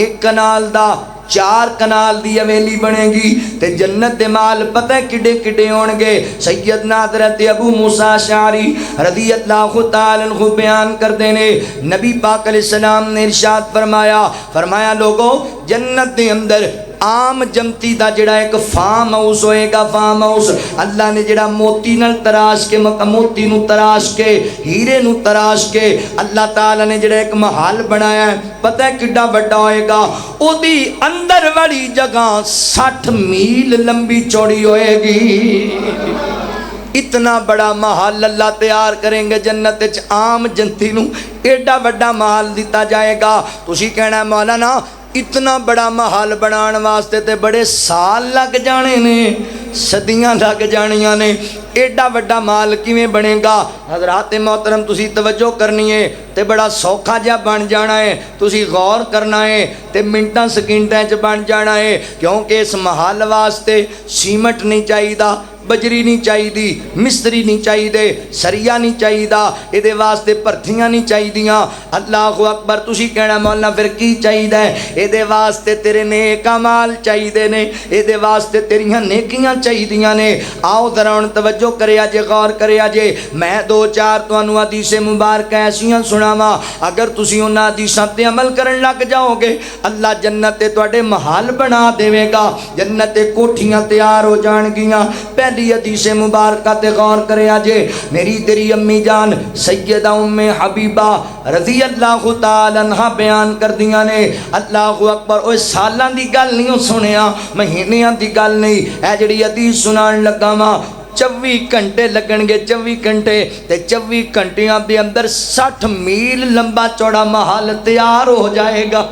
1 کنال دا، 4 کنال دی حویلی بنے گی تے جنت دے مال پتہ کڈے کڈے ہون گے۔ سیدنا حضرت ابو موسیٰ اشعری رضی اللہ تعالیٰ عنہ بیان کردے نے، نبی پاک علیہ السلام نے ارشاد فرمایا لوگوں، جنت دے اندر عام جمتی دا جڑا ایک فارم ہاؤس ہوئے گا، فارم ہاؤس اللہ نے جڑا موتی نال تراش کے، موتی نو تراش کے، ہیرے نو تراش کے اللہ تعالیٰ نے جڑا ایک محل بنایا ہے، پتہ ہے کڈا بڑا ہوئے گا، او دی اندر والی جگہ 60 میل لمبی چوڑی ہوئے گی۔ اتنا بڑا محل اللہ تیار کریں گے جنت وچ، عام جنتی نو ایڈا بڑا محل دیتا جائے گا۔ تسی کہنا ہے مولانا اتنا بڑا محل بنان واسطے تے بڑے سال لگ جانے نے، صدیاں لگ جانیاں نے، ایڈا بڑا محل کیویں بنے گا؟ حضرات محترم تسی توجہ کرنی ہے تے بڑا سوکھا جا بن جانا ہے، تسی غور کرنا ہے تے منٹاں سکنٹاں چ بن جانا ہے، کیونکہ اس محل واسطے سیمنٹ نہیں چاہیدا، بجری نہیں چاہی دی، مستری نہیں چاہی دے، سریا نہیں چاہی دا، اے دے واسطے پرتھیاں نہیں چاہی دیاں۔ اللہ اکبر، تسی کہنا مولانا پھر کی چاہی دے؟ اے دے واسطے تیرے نیک اعمال چاہی دے نے، اے دے واسطے تیریاں نیکیاں چاہی دیاں نے۔ آؤ ذرا ہن توجہ کریا جے، غور کریا جے، میں 2-4 تانوں حدیث مبارکہ ایسیاں سناواں، اگر تسی انہاں حدیثاں تے عمل کرن لگ جاؤ گے، اللہ جنت تے تواڈے محل بنا دے گا، جنت تے کوٹھیاں تیار ہو جان گیاں۔ پہلی حدیث مبارکہ تے غور کریا جے، میری تیری امی جان سیدہ ام حبیبہ رضی اللہ تعالیٰ عنہ بیان کر دیاں نے۔ اللہ اکبر، اوہ سالاں دی گل نہیں سنیا، مہینیاں دی گل نہیں، اے جڑی حدیث سنان لگا وا 24 گھنٹے لگن گے، 24 گھنٹے تے 24 گھنٹیاں دے اندر 60 میل لمبا چوڑا محل تیار ہو جائے گا۔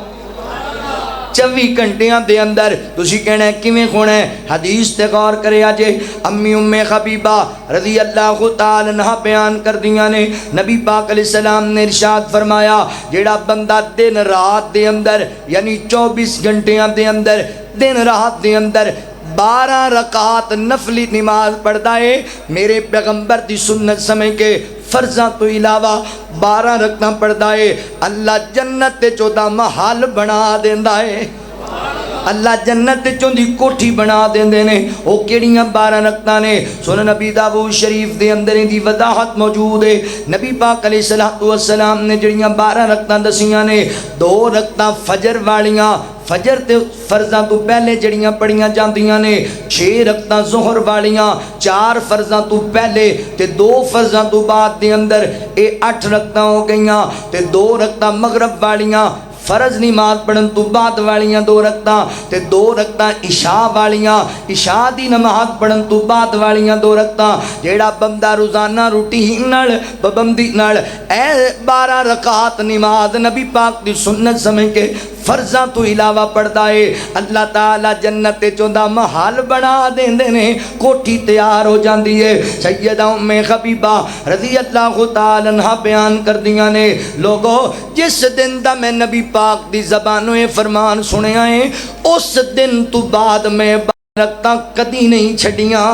24 گھنٹیاں دے اندر تسی کہنا ہے کیویں ہونا ہے؟ حدیث تے غور کریا جے، امی ام حبیبہ رضی اللہ تعالی عنہ بیان کر دیاں نے، نبی پاک علیہ السلام نے ارشاد فرمایا، جیڑا بندہ دن رات دے اندر یعنی 24 گھنٹیاں دے اندر، دن رات دے اندر 12 رکعات نفلی نماز پڑھتا ہے، میرے پیغمبر دی سنت سمجھ کے فرضاں تو علاوہ 12 رکعتاں پڑھتا ہے، اللہ جنت تے 14 محل بنا دیندا ہے۔ اللہ جنت چوں دی کوٹھی بنا دیندے نے او کیڑیاں 12 رکعتاں نے سنن نبی داؤد شریف دے اندر دی وضاحت موجود ہے نبی پاک علیہ الصلوۃ والسلام نے جڑیاں 12 رکعتاں دسیاں نے 2 رکعتاں فجر والیاں فجر تے فرضاں تو پہلے جڑیاں پڑھیاں جاندیاں نے 6 رکعتاں ظہر والیاں 4 فرضاں تو پہلے تے 2 فرضاں تو بعد دے اندر اے 8 رکعتاں ہو گئیاں تے 2 رکعتاں مغرب والیاں فرض نماز پڑھن تو بعد والیاں 2 رکعتاں تے 2 رکعتاں عشاء والیاں عشاء دی نماز پڑھن تو بعد والیاں 2 رکعتاں جیڑا بندہ روزانہ روٹین نال پابندی نال اے 12 رکعات نماز نبی پاک دی سنت سمجھ کے فرضاں تو علاوہ پڑھدا ہے اللہ تعالی جنت چوں دا محل بنا دیندے نے کوٹھی تیار ہو جاندی ہے سیدہ ام حبیبہ رضی اللہ تعالی عنہا بیان کردیاں نے لوگو جس دن دا میں نبی پاک دی زبانوں فرمان سنیا ہے اس دن تو بعد میں رکھتا کدی نہیں چھڑیاں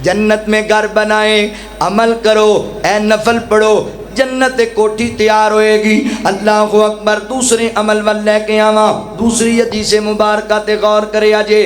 جنت میں گھر بنائے عمل کرو اے نفل پڑھو جنت کوٹھی تیار ہوئے گی اللہ اکبر دوسرے عمل وال لے کے آواں دوسری حدیث مبارکہ تے غور کرے آجے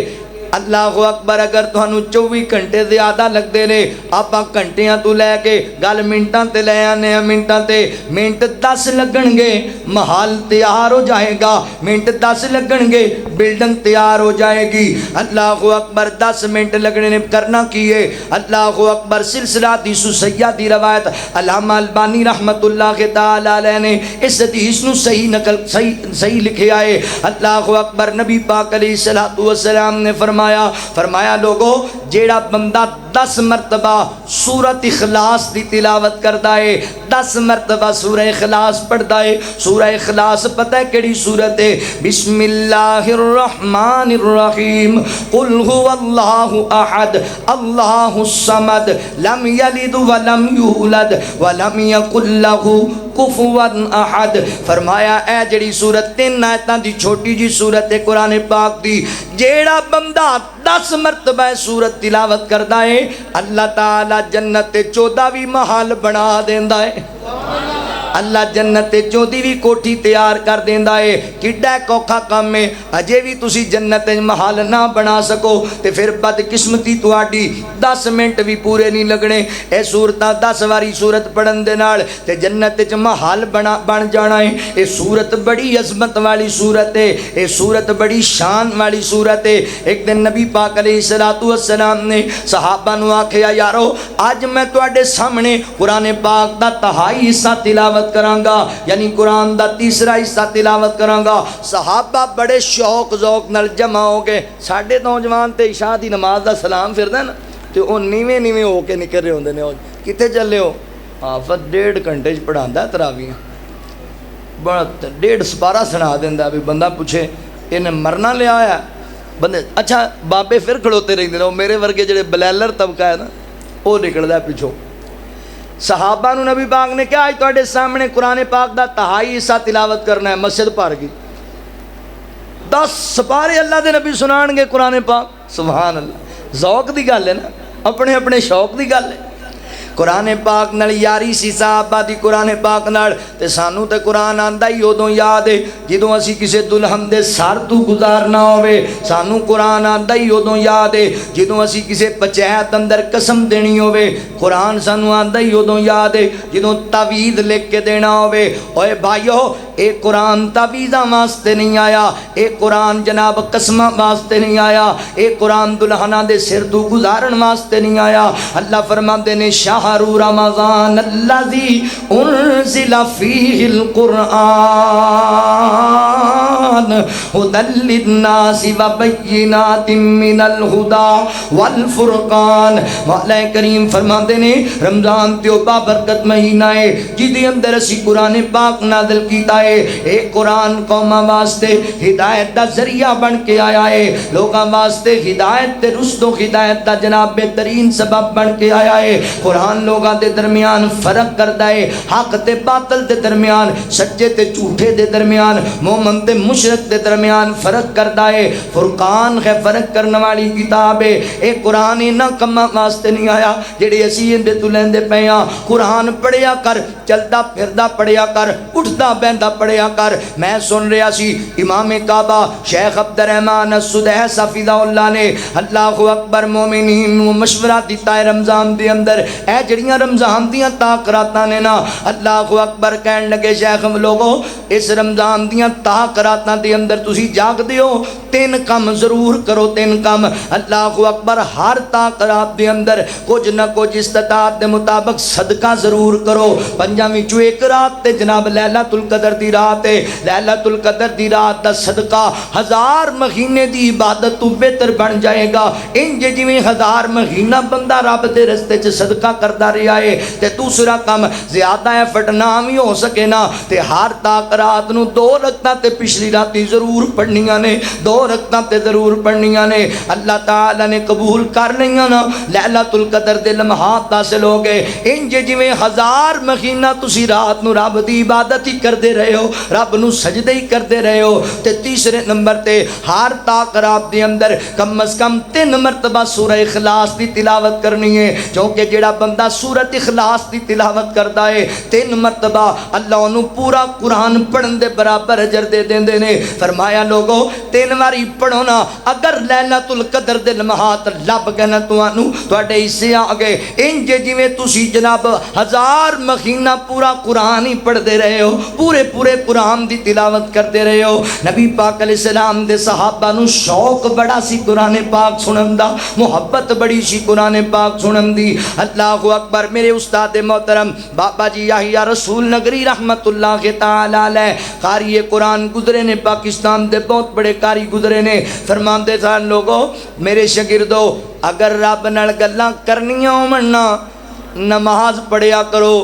اللہ اکبر اگر تانوں 24 گھنٹے زیادہ لگ دے نے آپاں گھنٹیاں تو لے کے گل منٹاں تے لے آنے منٹاں تے منٹ 10 لگن گے محل تیار ہو جائے گا منٹ 10 لگن گے بلڈنگ تیار ہو جائے گی اللہ اکبر 10 منٹ لگنے نے کرنا کیے اللہ اکبر سلسلہ حدیث سیدی روایت علامہ البانی رحمت اللہ تعالی علیہ نے اس حدیث نو صحیح لکھے آئے اللہ اکبر نبی پاک علیہ الصلوۃ والسلام نے فرمایا لوگو جیڑا بندہ 10 مرتبہ سورۃ اخلاص دی تلاوت کردا ہے 10 مرتبہ سورہ اخلاص پڑھدا ہے سورہ اخلاص پتہ ہے کیڑی سورت ہے بسم اللہ الرحمن الرحیم قل هو اللہ احد اللہ الصمد لم یلد ولم یولد ولم یکن لہ کفوا احد فرمایا اے جڑی سورت 3 آیتاں دی چھوٹی جی سورت ہے قرآن پاک دی جیڑا بندہ 10 مرتبہ سورت تلاوت کردا ہے اللہ تعالی جنت 14ویں محل بنا دیندا ہے اللہ جنت چودی بھی کوٹھی تیار کر دیندا ہے کڈا کوکھا کام ہے اجے بھی تسی جنت محل نہ بنا سکو تے پھر بدقسمتی تواڈی 10 منٹ بھی پورے نہیں لگنے اے سورتاں 10 واری سورت پڑھن دے نال تے جنت وچ محل بن جانا ہے اے سورت بڑی عظمت والی سورت ہے اے سورت بڑی شان والی سورت ہے ایک دن نبی پاک علیہ الصلوۃ والسلام نے صحابہ نو آکھیا یارو اج میں تواڈے سامنے قرآن پاک دا تہائی حصہ تلاوت کرانگا یعنی قرآن دا تیسرا حصہ تلاوت کرانگا صحابہ بڑے شوق ذوق نال جمع ہو گئے ساڈے نوجوان تے عشاء دی نماز دا سلام پھردا نا تے او نیویں ہو کے نکل رہے ہوندے نے کتے چلے ہو حافظ 1.5 گھنٹے چ پڑھاندا تراویح بڑا 1.5 سپارہ سنا دیندا بھی بندہ پوچھے انہیں مرنا لیا آیا بندے اچھا بابے پھر کھڑوتے رہندے نے میرے ورگے جڑے بلیلر طبقہ ہے نا وہ نکلدا پیچھوں صحابہ نو نبی پاک نے کہا آج تواڈے سامنے قرآن پاک دا تہائی حصہ تلاوت کرنا ہے مسجد بھر گئی 10 سپارے اللہ دے نبی سنان گے قرآن پاک سبحان اللہ ذوق دی گل ہے نا اپنے اپنے شوق دی گل ہے قرآن پاک نال یاری سی صحابہ دی قرآن پاک نال تے سانو تے قرآن آندا ہی ادوں یاد ہے جدوں اسی کسے دلہن دے سر تو گزارنا ہوے سانو قرآن آندا ہی ادوں یاد ہے جدوں اسی کسے پنچایت اندر قسم دینی ہوے قرآن سانو آندا ہی ادوں یاد ہے جدوں تعویذ لکھ کے دینا ہوے اوے بھائیو اے قرآن تعویذاں واسطے نہیں آیا اے قرآن جناب قسماں واسطے نہیں آیا اے قرآن دلہناں دے سر تو گزارن واسطے نہیں آیا اللہ فرماندے نے شہر رمضان الذي انزل فيه القرآن هدى للناس وبينات من الهدى والفرقان مولا کریم فرماندے نے رمضان تے بابرکت مہینہ ہے جدے اندر اسی قرآن پاک نازل کیتا ہے اے قرآن قوماں واسطے ہدایت دا ذریعہ بن کے آیا ہے لوگاں واسطے ہدایت تے رشد و ہدایت دا جناب بہترین سبب بن کے آیا ہے قرآن لوگاں دے درمیان فرق کردا ہے حق تے باطل دے درمیان سچے تے جھوٹے دے درمیان مومن تے مشرق دے درمیان فرق کردا ہے. فرقان ہے فرق کرنے والی کتاب ہے. اے قرآن انہاں کماں واسطے نہیں آیا جڑے اسی اندے تو لیندے پئے ہاں. قرآن پڑھیا کر, چلدا پھردا پڑھیا کر, اٹھدا بہندا پڑھیا کر. میں سن رہا سی امام کعبہ شیخ عبد الرحمن السدیس حفظہ اللہ نے اللہ اکبر مومنین نو مشورہ دیتا ہے رمضان دے اندر. اے جڑیاں رمضان دیاں تاکراتاں نے نا, اللہ اکبر کہن لگے شیخ لوگو اس رمضان دیاں تاکراتاں دے اندر تسی جاگ دیو, 3 کم ضرور کرو, 3 کم. اللہ اکبر ہر تاکرات دے اندر کچھ نہ کچھ استطاعت دے مطابق صدقہ ضرور کرو. 5 وچوں ایک رات تے جناب لیلۃ القدر دی رات ہے. لیلۃ القدر دی رات دا صدقہ 1000 مہینے دی عبادت تو بہتر بن جائے گا. انج جویں 1000 مہینہ بندہ رب دے رستے چ صدقہ کردا رہیا ہے تے دوسرا کم زیادہ ایفرٹ نہ بھی ہو سکے نا تے ہر تاک رات نو 2 رکعتاں تے پچھلی راتی ضرور پڑھنیاں نے, 2 رکعتاں تے ضرور پڑھنیاں نے. اللہ تعالی نے قبول کر لیاں نا, لیلۃ القدر دے لمحات حاصل ہو گئے. انج جویں 1000 مہینہ تسی رات نو رب دی عبادت ہی کردے رہے ہو, رب نو سجدے ہی کردے رہے ہو. تے تیسرے نمبر تے ہر تاک رات دے اندر کم از کم 3 مرتبہ سورہ اخلاص دی تلاوت کرنی ہے, کیونکہ جڑا بندہ سورۃ اخلاص دی تلاوت کردا ہے 3 مرتبہ اللہ انہوں پورا قرآن پڑھن دے برابر اجر دے دیندے نے. فرمایا لوگو 3 واری پڑھو نا, اگر لیلۃ القدر دے لمحات لب گئے نا تواڈے حصے آ گئے. انج جویں تسی جناب 1000 مہینہ پورا قرآن ہی پڑھدے رہے ہو, پورے قرآن دی تلاوت کرتے رہے ہو. نبی پاک علیہ السلام دے صحابہ نو شوق بڑا سی قرآن پاک سنن دا, محبت بڑی سی قرآن پاک سنن دی. اللہ اکبر. میرے استاد محترم بابا جی یحییٰ رسول نگری رحمت اللہ تعالی علیہ قاری قرآن گزرے نے, پاکستان دے بہت بڑے قاری گزرے نے. فرماندے سن لوگو میرے شاگردو اگر رب نال گلاں کرنیاں ہون نا نماز پڑھیا کرو,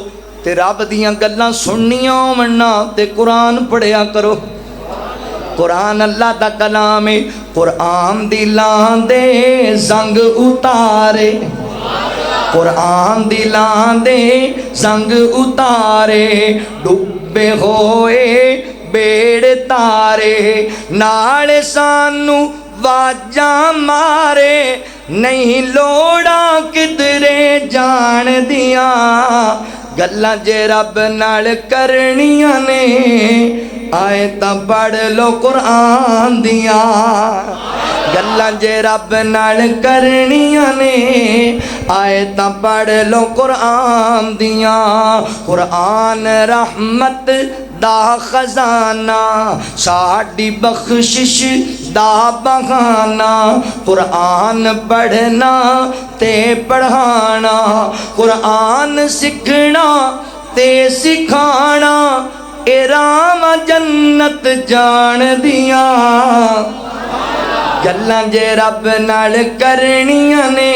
تے رب دیاں گلاں سننیاں ہون نا تے قرآن پڑھیا کرو. قرآن اللہ دا کلام ہے. قرآن دلاں دے زنگ اتارے, قرآن دلاں دے زنگ اتارے, ڈبے ہوئے بیڑ تارے, نال سانو واجاں مارے, نہیں لوڑاں کدرے جان دیاں, گلاں جے رب نال کرنیاں نے آیتاں پڑھ لو قرآن دیاں. گلاں جے رب نال کرنیاں نے آیتاں پڑھ لو قرآن دیاں. قرآن رحمت دا خزانہ, ساڈی بخشش دا بہانہ, قرآن پڑھنا تے پڑھانا, قرآن سکھنا تے سکھانا, اے راہ جنت جان دیاں. گلاں جے رب نال کرنیاں نے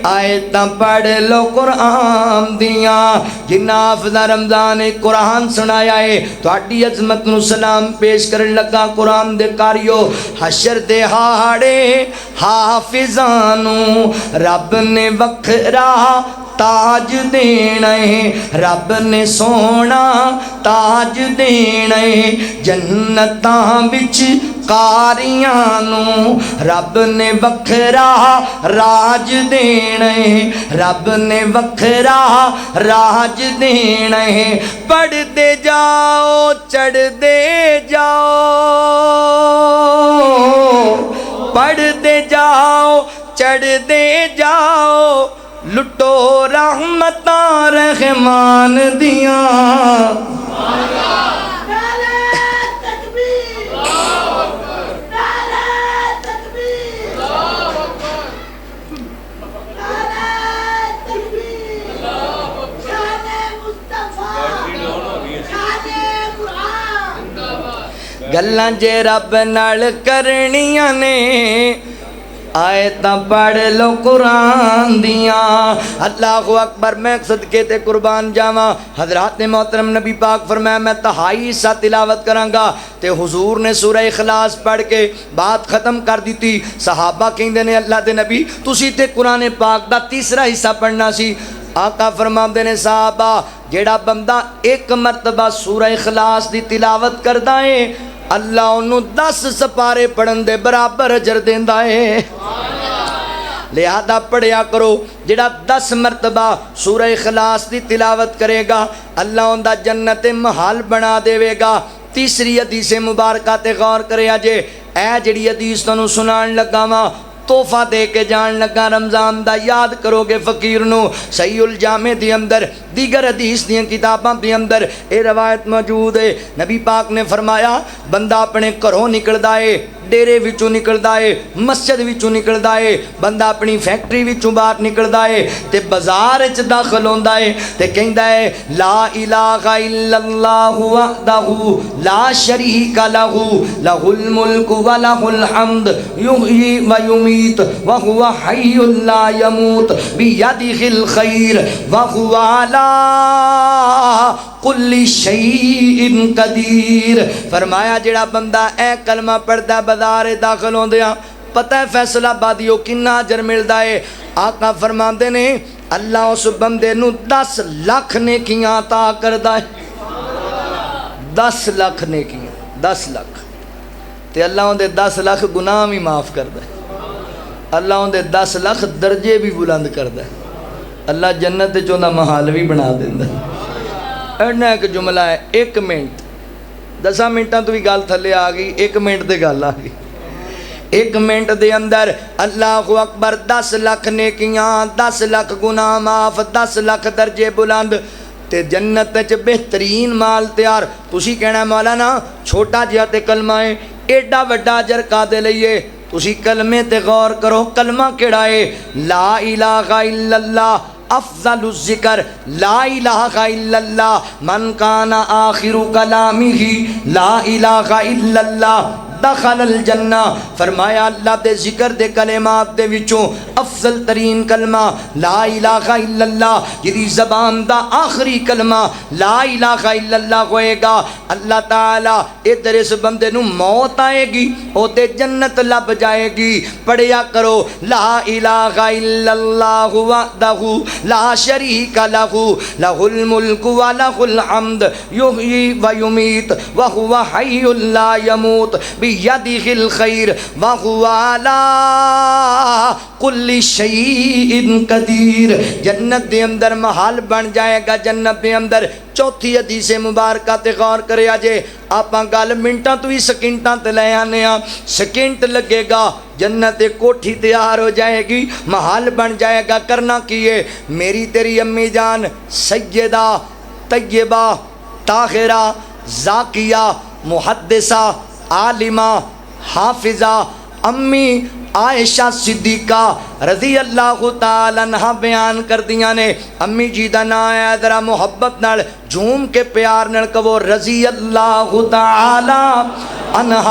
آیتاں پڑھ لو قرآن دیاں. جنہ افضل رمضان قرآن سنایا ہے تہاڈی عظمت نو سلام پیش کرن لگا. قرآن دے کاریو حشر دے ہاڑے حافظاں نو رب نے وکھرا تاج دینا ہے, رب نے سونا تاج دینا ہے. جنتاں وچ قاریاں نو رب نے وکھرا راج دینا ہے, رب نے وکھرا راج دینا ہے. پڑھتے جاؤ چڑھتے جاؤ, پڑھتے جاؤ چڑھتے جاؤ, لٹو رحمتاں رحمان دیاں. گلاں جے رب نال کرنیاں نے آیتاں پڑھ لو قرآن دیاں. اللہ اکبر. میں صدقے تے قربان جاواں. حضرات محترم نبی پاک فرمایا میں 2.5 حصہ تلاوت کراں گا تے حضور نے سورہ اخلاص پڑھ کے بات ختم کر دیتی. صحابہ کہندے نے اللہ دے نبی تسی تے قرآن پاک دا تیسرا حصہ پڑھنا سی. آقا فرماندے نے صحابہ جیڑا بندہ 1 مرتبہ سورہ اخلاص دی تلاوت کردا ہے اللہ انہوں 10 سپارے پڑھن دے برابر اجر دیندا ہے لہذا پڑھیا کرو جڑا 10 مرتبہ سورہ اخلاص دی تلاوت کرے گا اللہ ان دا جنت محال بنا دے گا تیسری حدیث مبارکہ تے غور کرے اجے اے جڑی حدیث تانوں سنان لگا وا تحفہ دے کے جان لگا رمضان دا یاد کرو گے فقیر نو صحیح الجامع دی اندر دیگر حدیث دیاں کتاباں دی اندر اے روایت موجود ہے نبی پاک نے فرمایا بندہ اپنے گھروں نکلدا ہے ڈیرے وچوں نکلدا ہے مسجد وچوں نکلدا ہے بندہ اپنی فیکٹری وچوں باہر نکلدا ہے تے بازار وچ داخل ہوندا ہے تے کہندا ہے لا الہ الا اللہ وحدہ لا شریک لہ لہ الملک و لہ الحمد یحیی و یمیت وہو حی لا یموت بیدہ الخیر وہو علی کل شیء قدیر فرمایا جڑا بندہ اے کلمہ پڑھدا بازار داخل ہوندیاں پتہ ہے فیصلہ بادیو کنا اجر ملدا ہے آقا فرماندے نے اللہ اس بندے نو 10 لاکھ نیکیاں عطا کردا ہے 10 لاکھ نیکیاں 10 لاکھ تے اللہ اون دے 10 لاکھ گناہ بھی معاف کردا ہے اللہ اون دے 10 لاکھ درجے بھی بلند کردا ہے اللہ جنت وچ اوندا محل بھی بنا دیندا ہے ایڈنا ایک جملہ ہے 1 منٹ 10 منٹاں تو بھی گل تھلے آ گئی 1 منٹ دے گل آ گئی 1 منٹ دے اندر اللہ اکبر 10 لاکھ نیکیاں 10 لاکھ گناہ معاف 10 لاکھ درجے بلند تے جنت وچ بہترین مال تیار تسی کہنا مولانا چھوٹا جہا تے کلمہ ہے ایڈا وڈا اجر کادے لئیے تسی کلمے تے غور کرو کلمہ کیڑا ہے لا الہ الا اللہ افضل الذکر لا الہ الا اللہ من کان آخر کلامہ لا الہ الا اللہ دخل الجنہ فرمایا اللہ دے ذکر دے کلمات دے وچوں افضل ترین کلمہ لا الہ الا اللہ جدی زبان دا آخری کلمہ لا الہ الا اللہ ہوئے گا اللہ تعالیٰ ادھر اس بندے نو موت آئے گی او تے جنت لب جائے گی پڑھیا کرو لا الہ الا اللہ وحدہ لا شریک لہ لہ الملک و لہ الحمد یحیی و یمیت وہو حی لا یموت بیدہ الخیر وہو علی کل شیء قدیر جنت دے اندر محل بن جائے گا جنت دے اندر چوتھی حدیث مبارکہ تے غور کرے آجے آپاں گل منٹاں تو ہی سکنٹاں تے لے آنے ہاں سکنٹ لگے گا جنت کوٹھی تیار ہو جائے گی محل بن جائے گا کرنا کیے میری تیری امی جان سیدہ طیبہ طاہرہ زاکیہ محدثہ عالمہ حافظہ امی عائشہ صدیقہ رضی اللہ تعالیٰ عنہ بیان کر دیا نے امی جی دا نا ہے ذرا محبت نال جھوم کے پیار نال کہو رضی اللہ تعالیٰ عنہ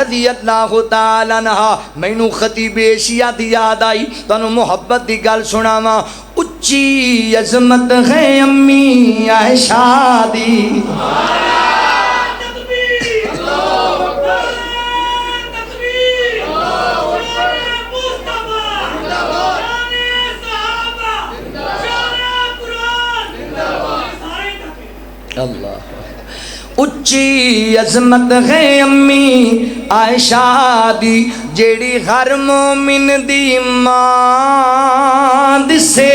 رضی اللہ تعالیٰ عنہ مینوں خطیب ایشیا دی یاد آئی تانوں محبت دی گل سناواں اچھی عظمت ہے امی عائشہ دی اللہ اچھی عظمت ہے امی عائشہ دی جیڑی ہر مومن دی ماں دسے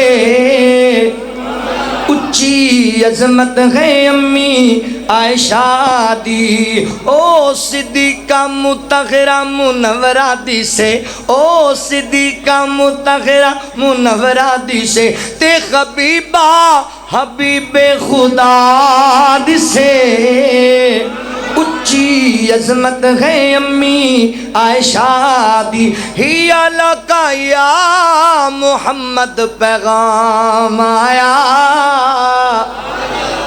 اچھی عظمت ہے امی عائشہ دی او صدیقہ مطہرہ منورہ دی سے او صدیقہ مطہرہ منورہ دی سے تے حبیبہ حبیب خدا دی سے اچھی عظمت ہے امی عائشہ دی ہی لکا یا محمد پیغام آیا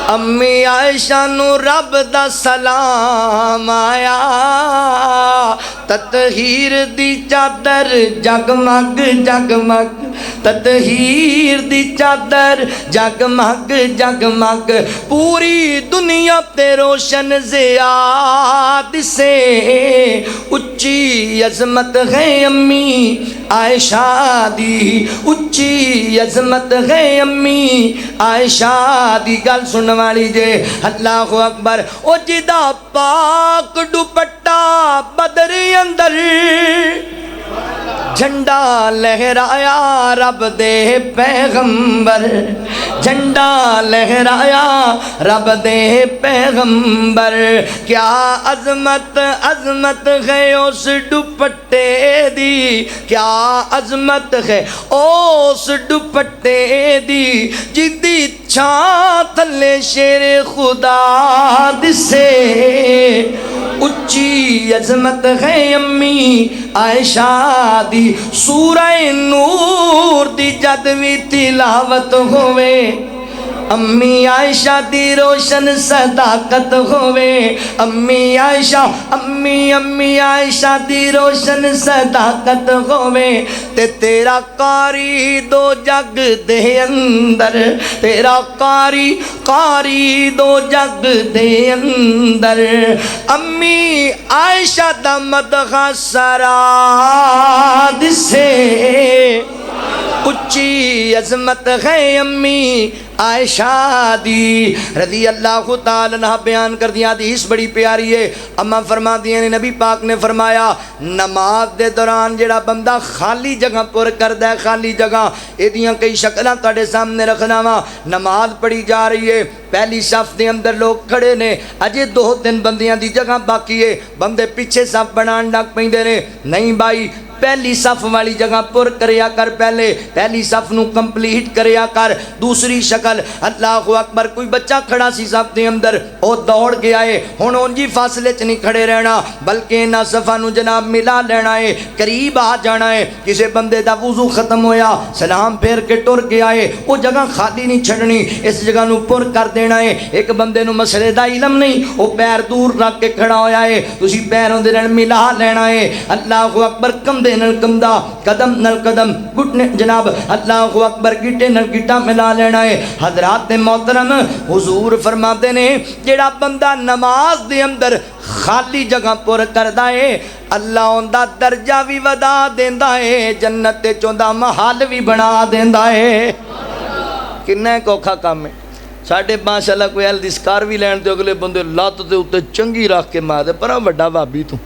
امی عائشہ نو رب دا سلام آیا تطہیر دی چادر جگمگ جگمگ تطہیر دی چادر جگمگ جگمگ پوری دنیا تے روشن زیاد سے اچھی عظمت ہے امی عائشہ دی اچھی عظمت ہے امی عائشہ دی گل سننے والی جے اللہ اکبر او جدا پاک دوپٹہ بدر اندر جھنڈا لہرایا رب دے پیغمبر جھنڈا لہرایا رب دے پیغمبر کیا عظمت عظمت ہے اس دوپٹے دی کیا عظمت ہے اس دوپٹے دی جدی چھاں تھلے شیر خدا دسے اچھی عظمت ہے امی عائشہ دی سورہ نور دی جد وی تلاوت ہوئے امی عائشہ دی روشن صداقت ہوئے امی عائشہ امی عائشہ دی روشن صداقت ہوئے تے تیرا قاری دو جگ دے اندر تیرا قاری دو جگ دے اندر امی عائشہ دا مدح سرا دسے اچھی عظمت ہے امی عائشہ دی رضی اللہ تعالیٰ عنہ بیان کر دیا حدیث بڑی پیاری ہے اما فرما دیا نے نبی پاک نے فرمایا نماز دے دوران جڑا بندہ خالی جگہ پر کردہ ہے خالی جگہ ایدیاں کئی شکلیں تاڑے سامنے رکھنا وا نماز پڑھی جا رہی ہے پہلی صف دے اندر لوگ کھڑے نے اجے 2-3 بندیاں دی جگہ باقی ہے بندے پیچھے صف بنان ڈاک پہندے نے نہیں بھائی پہلی صف والی جگہ پر کریا کر پہلی صف نو کمپلیٹ کریا کر دوسری شکل اللہ اکبر کوئی بچہ کھڑا سی صف دے اندر او دوڑ گیا ہے ہن اونجی فاصلے چ نہیں کھڑے رہنا بلکہ انہاں صفاں نو جناب ملا لینا ہے قریب آ جانا ہے کسے بندے دا وضو ختم ہویا سلام پھیر کے ٹر گیا ہے وہ جگہ خالی نہیں چھڑنی اس جگہ نو پر کر دینا ہے ایک بندے نو مسئلے دا علم نہیں وہ پیر دور رکھ کے کھڑا ہویا ہے تسی پیروں دے نال ملا لینا ہے اللہ اکبر کم نل کمدا قدم نل قدم گھٹنے جناب اللہ اکبر گٹے نل گٹا ملا لینا ہے حضرات محترم حضور فرماتے نے جڑا بندہ نماز دے اندر خالی جگہ پر کردا ہے اللہ اوندا درجہ بھی ودا دیندا ہے جنت تے چوندا محل بھی بنا دیندا ہے کنا کوکھا کام ہے ساڈے ماشاءاللہ کوئی الدسکار بھی لین تے اگلے بندے لات دے اوتے چنگی رکھ کے مار دے پر وڈا بھابی تو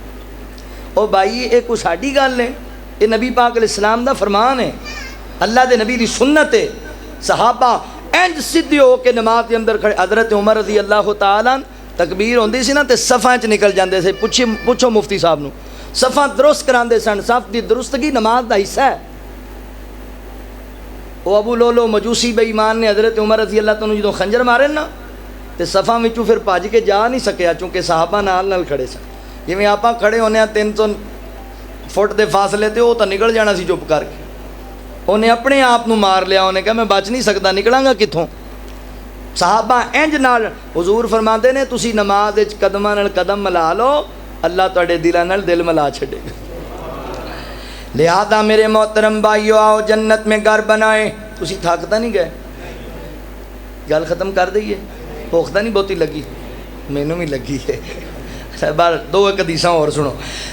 او بھائی یہ کوئی ساڈی گل ہے یہ نبی پاک علیہ السلام دا فرمان ہے اللہ دے نبی دی سنت ہے صحابہ انج سیدھے ہو کے نماز دے اندر کھڑے حضرت عمر رضی اللہ تعالیٰ تکبیر ہوندی سی نا تے صفاں چ نکل جاندے سے پوچھو مفتی صاحب نو صفاں درست کراندے سن صف دی درستگی نماز دا حصہ ہے او ابو لولو مجوسی بے ایمان نے حضرت عمر رضی اللہ تعالیٰ جدوں خنجر مارے نا تے صفاں وچوں پھر بھج کے جا نہیں سکیا چونکہ صحابہ نال کھڑے سن جویں آپاں کھڑے ہونے 300 فٹ دے فاصلے تے وہ تو نکل جانا سی چپ کر کے انہیں اپنے آپ نو مار لیا انہیں کہا میں بچ نہیں سکتا نکلاں گا کتھوں صحابہ انج نال حضور فرماندے نے تسی نماز وچ قدماں نال قدم ملا لو اللہ تواڈے دلاں نال دل ملا چھڈے گا لہذا میرے محترم بھائیو آؤ جنت میں گھر بنائے تسی تھکتا نہیں گئے گل ختم کر دئیے پوختہ نہیں بہتی لگی مینوں بھی لگی ہے بار 2 حدیثاں اور سنو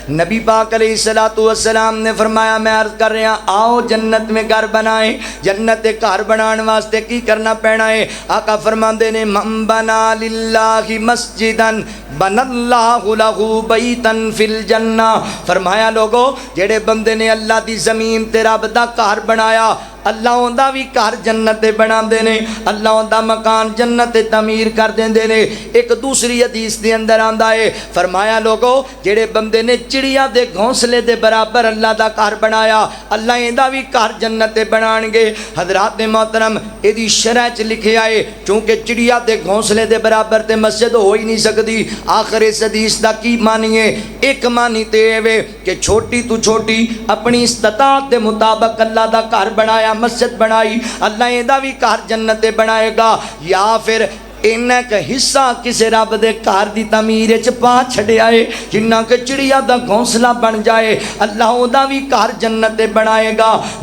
نبی پاک علیہ السلام نے فرمایا میں عرض کر رہا آؤ جنت میں گھر بنائیں جنت گھر بنان واسطے کی کرنا پینا ہے آقا فرماندے نے من بنا للہ مسجدا بن اللہ لہ بیتا فی الجنہ فرمایا لوگو جڑے بندے نے اللہ دی زمین تے رب دا گھر بنایا اللہ اوندا بھی گھر جنت بنا دے نے اللہ اوندا مکان جنت تعمیر کر دیندے نے ایک دوسری حدیث دے اندر آندا ہے فرمایا لوگو جڑے بندے نے چڑیا دے گھونسلے دے برابر اللہ دا گھر بنایا اللہ ایندا بھی گھر جنت بنان گے حضرات محترم ایدی شرع چ لکھیا ہے چونکہ چڑیا دے گھونسلے دے برابر تے مسجد ہو ہی نہیں سکدی آخر اس حدیث دا کی معنی ہے ایک معنی تے ہے کہ چھوٹی تو چھوٹی اپنی استطاعت دے مطابق اللہ دا گھر بنایا مسجد بنائی اللہ ایندا بھی گھر جنت بنائے گا یا پھر ਇੰਨਾ ਕ ਹਿੱਸਾ ਕਿਸੇ ਰੱਬ ਦੇ ਘਰ ਦੀ ਤਾਮੀਰ ਚ ਪਾ ਛੱਡਿਆ ਏ ਜਿੰਨਾ ਕਿ ਚਿੜੀਆ ਦਾ ਘੌਂਸਲਾ ਬਣ ਜਾਏ ਅੱਲਾ ਉਹਦਾ ਵੀ ਘਰ ਜੰਨਤ ਤੇ ਬਣਾਏਗਾ।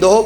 2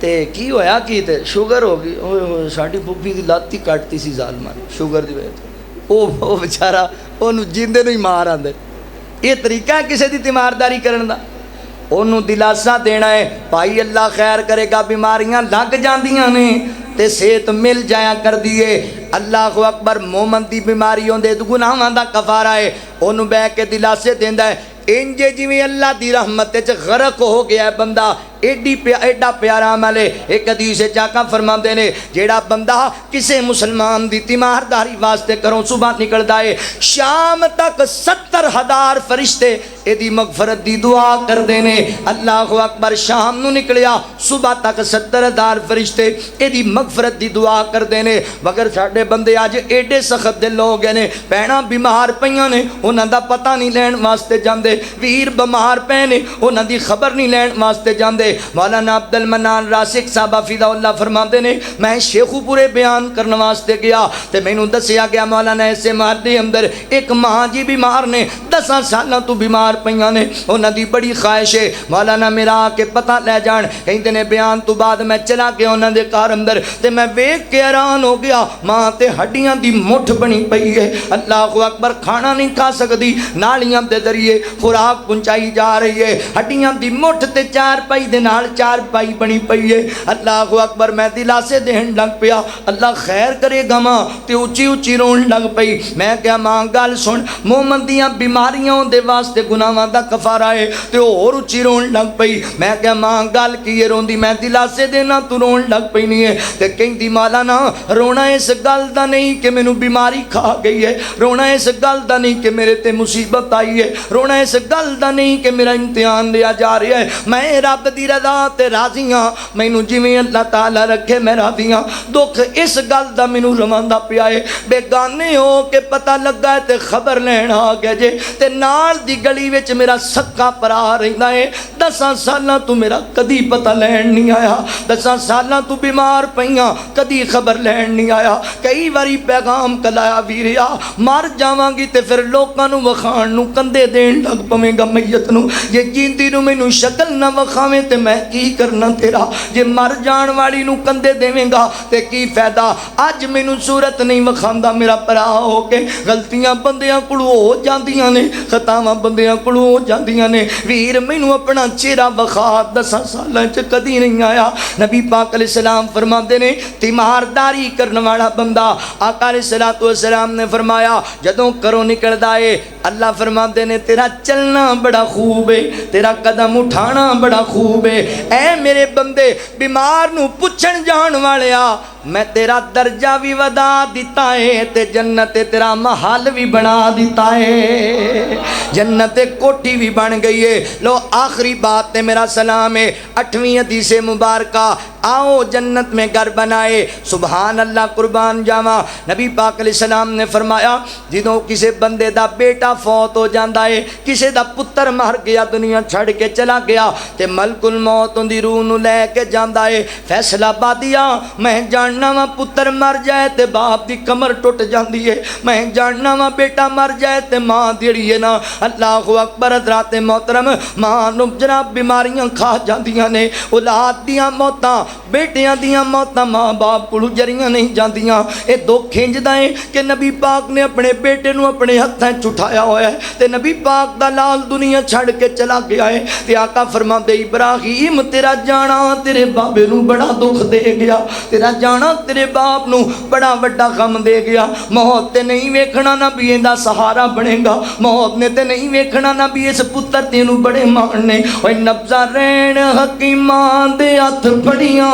تے کی ہویا کی تے شوگر ہو گئی، اوئے ہوئے ساڈی پھپھی دی لت ہی کٹتی سی ظالماں نے شوگر دی وجہ تے او بیچارہ اونوں جیندے نوں ہی مار آندے۔ یہ طریقہ ہے کسی دی تیمارداری کرن دا؟ انہوں دلاسا دینا ہے بھائی اللہ خیر کرے گا، بیماریاں لگ جاندیاں نے تے صحت مل جایا کر دیے۔ اللہ اکبر، مومن دی بیماری ہوندے گناہاں دا کفارہ ہے، انہوں بہ کے دلاسے دیندا ہے انجے جویں اللہ دی رحمت وچ غرق ہو گیا ہے بندہ، ایڈا پیارا عمل ہے۔ ایک حدیث وچ آقا فرماندے نے جیڑا بندہ کسے مسلمان دی تیمارداری واسطے کروں صبح نکلدا ہے، شام تک 70,000 فرشتے اے دی مغفرت دی دعا کردے نے۔ اللہ اکبر، شام نو نکلیا صبح تک 70,000 فرشتے اے دی مغفرت دی دعا کردے نے۔ مگر ساڈے بندے اج ایڈے سخت دل ہو گئے نے، بہناں بیمار پیاں نے انہاں دا پتہ نہیں لین واسطے جاندے، ویر بیمار پے نے انہاں دی خبر نہیں لین واسطے جاندے۔ مولانا عبد المنان راسک صاحب حفظہ اللہ فرماندے نے میں شیخو پورے بیان کرنے واسطے گیا تے مینوں دسیا گیا مولانا ایسے محل دے اندر ایک ماں جی بیمار نے، 10 سالاں تو بیمار پیاں نے، انہاں دی بڑی خواہش ہے مولانا میرا آ کے پتہ لے جان۔ کہندے نے بیان تو بعد میں چلا گیا انہاں دے گھر اندر تے میں ویکھ کے حیران ہو گیا، ماں تے ہڈیاں دی مٹھ بنی پئی ہے، اللہ اکبر، کھانا نہیں کھا سکدی، نالیاں دے ذریعے خوراک پہنچائی جا رہی ہے، ہڈیاں دی مٹھ تے چار پائی دے نال چار پائی بنی پئی ہے۔ اللہ اکبر، میں دلاسے دین لگ پیا اللہ خیر کرے گا ماں تے اونچی اونچی رون لگ پئی۔ میں کہا ماں گل سن، مومن دیاں بیماریاں دے واسطے گناہاں دا کفارہ ہے تے اور اونچی رون لگ پئی۔ میں کہا ماں گل کی ہے روندی؟ میں دلاسے دینا تو رون لگ پئی نہیں ہے تے کہندی مولانا رونا اس گل دا نہیں کہ مینوں بیماری کھا گئی ہے، رونا اس گل دا نہیں کہ میرے تے مصیبت آئی ہے، رونا اس گل دا نہیں کہ میرا امتحان لیا جا رہا ہے، میں رب دی رضا تے راضی ہاں، مینوں جویں اللہ تعالی رکھے میں راضی ہاں۔ دکھ اس گل دا مینوں رواندا پیا ہے، بیگانے ہو کے پتہ لگا ہے تے خبر لین آ گئے جے تے نال دی گلی وچ میرا سکا پرا رہندا ہے، 10 سالاں تو میرا کدی پتہ لین نہیں آیا، 10 سالاں تو بیمار پیاں کدی خبر لین نہیں آیا، کئی واری پیغام کلایا ویریا مر جاواں گی تے پھر لوکاں نوں وکھان نوں کندے دین لگ پویں گا میت نوں، جے جیندی نوں مینوں شکل نہ وکھاویں تے میں کی کرنا تیرا، جے مر جان والی نوں کندے دیویں گا تے کی فائدہ، اج مینوں صورت نہیں وکھاندا میرا بھرا ہو کے، غلطیاں بندیاں کولوں ہو جاندیاں نے، خطاواں بندیاں کولوں ہو جاندیاں نے، ویر مینوں اپنا چہرہ وکھا 10 سالاں چ کدی نہیں آیا۔ نبی پاک علیہ السلام فرماندے نے تیمارداری کرن والا بندہ، آقا علیہ الصلوۃ والسلام نے فرمایا جدوں کرو نکلدا ہے اللہ فرماندے نے تیرا چلنا بڑا خوب ہے، تیرا قدم اٹھانا بڑا خوب ہے، اے میرے بندے بیمار نو پوچھن جان والیا میں تیرا درجہ بھی ودا دیتا ہے تے جنت تیرا محل بھی بنا دیتا ہے، جنت کوٹھی بھی بن گئی ہے۔ لو آخری بات تے میرا سلام ہے، 8ویں حدیث مبارکہ، آؤ جنت میں گھر بنائے، سبحان اللہ قربان جاواں۔ نبی پاک علیہ السلام نے فرمایا جدوں کسے بندے دا بیٹا فوت ہو جاندا ہے، کسے دا پتر مر گیا دنیا چھڑ کے چلا گیا تے ملک الموت دی روح نو لے کے جاندا ہے، فیصلہ بادیا میں جاننا وا پتر مر جائے تے باپ دی کمر ٹوٹ جاندی ہے، میں جاننا وا بیٹا مر جائے تے ماں جڑی ہے نا اللہ اکبر حضرات محترم ماں نو جناب بیماریاں کھا جاندیاں نے، اولاد دیاں موتاں بیٹیاں دیاں موتاں ماں باپ کولوں جریاں نہیں جاندیاں۔ اے دکھ کھنجدا ہے کہ نبی پاک نے اپنے بیٹے نو اپنے ہتھاں اٹھایا ہوا ہے تے نبی پاک دا لال دنیا چھڑ کے چلا گیا ہے تے آقا فرماندے ابراہیم تیرا جانا تیرے بابے نو بڑا دکھ دے گیا، تیرا جانا تیرے باپ نو بڑا وڈا غم دے گیا، موت تے نہیں ویکھنا نبی دا سہارا بنے گا، موت نے تے نہیں ویکھنا نبی اس پتر تینوں بڑے ماننے، اوے نبضہ رین حکیماں دے ہتھ پڑیاں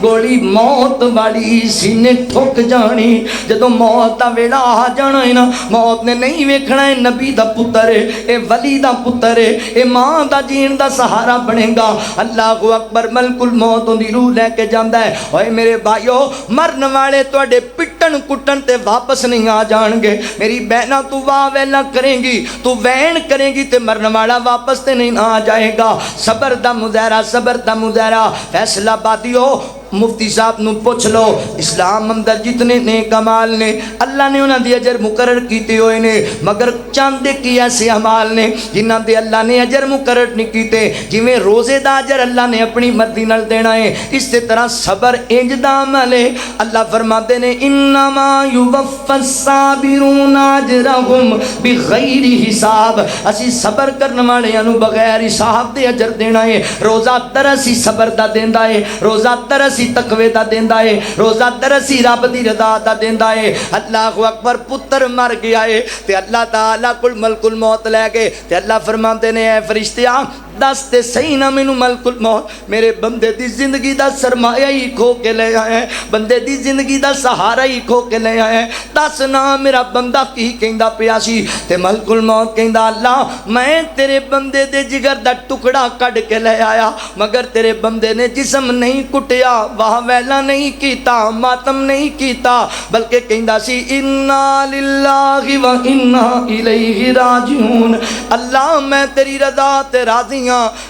گولی موت والی سینے ٹھک جانی، جدوں موت دا ویلا آ جانا ہے نا موت نے نہیں ویکھنا ہے نبی دا پتر ہے، اے ولی دا پتر ہے، اے ماں دا جین دا سہارا بنے گا۔ اللہ اکبر، ملک الموت دی روح لے کے جاندا ہے۔ اوے میرے بھائیو مرن والے تواڈے پٹن کٹن تے واپس نہیں آ جان گے، میری بہنا تو واہ ویلا کریں گی، تو وین کریں گی تے مرن والا واپس تے نہیں آ جائے گا۔ صبر دا مظاہرہ، صبر دا مظاہرہ، فیصلہ بادیو مفتی صاحب نو پوچھ لو اسلام اندر جتنے نیک اعمال نے اللہ نے انہاں دی اجر مقرر کیتے ہوئے نے، مگر چاندے کی ایسے اعمال نے جنہاں دے اللہ نے اجر مقرر نہیں کیتے، جویں روزے دا اجر اللہ نے اپنی مرضی نال دینا ہے، اس طرح صبر انج دا عمل ہے۔ اللہ فرماتے نے انما یوفى الصابرون اجرهم بغیر حساب، اسی صبر کرنے والےاں نو بغیر حساب دے اجر دینا ہے۔ روزہ ترسی صبر دا دیندا ہے، روزہ ترسی تقوی دا دیندا ہے، روزہ ترسی رب دی رضا دا دیندا ہے۔ اللہ اکبر، پتر مر گیا ہے تے اللہ تعالیٰ کل ملک الموت لے گئے تے اللہ فرماتے نے اے فرشتیاں دس تے صحیح نہ مینوں ملک الموت میرے بندے دی زندگی دا سرمایہ ہی کھو کے لے آئے، بندے دی زندگی دا سہارا ہی کھو کے لے آئے، دس نہ میرا بندہ کی کہندا پیا سی تے ملک الموت کہندا اللہ میں تیرے بندے دے جگر دا ٹکڑا کڈ کے لے آیا، مگر تیرے بندے نے جسم نہیں کٹیا، واہ ویلا نہیں کیتا، ماتم نہیں کیتا، بلکہ کہندا سی انا للہ و انا الیہ راجعون، اللہ میں تیری رضا تے راضی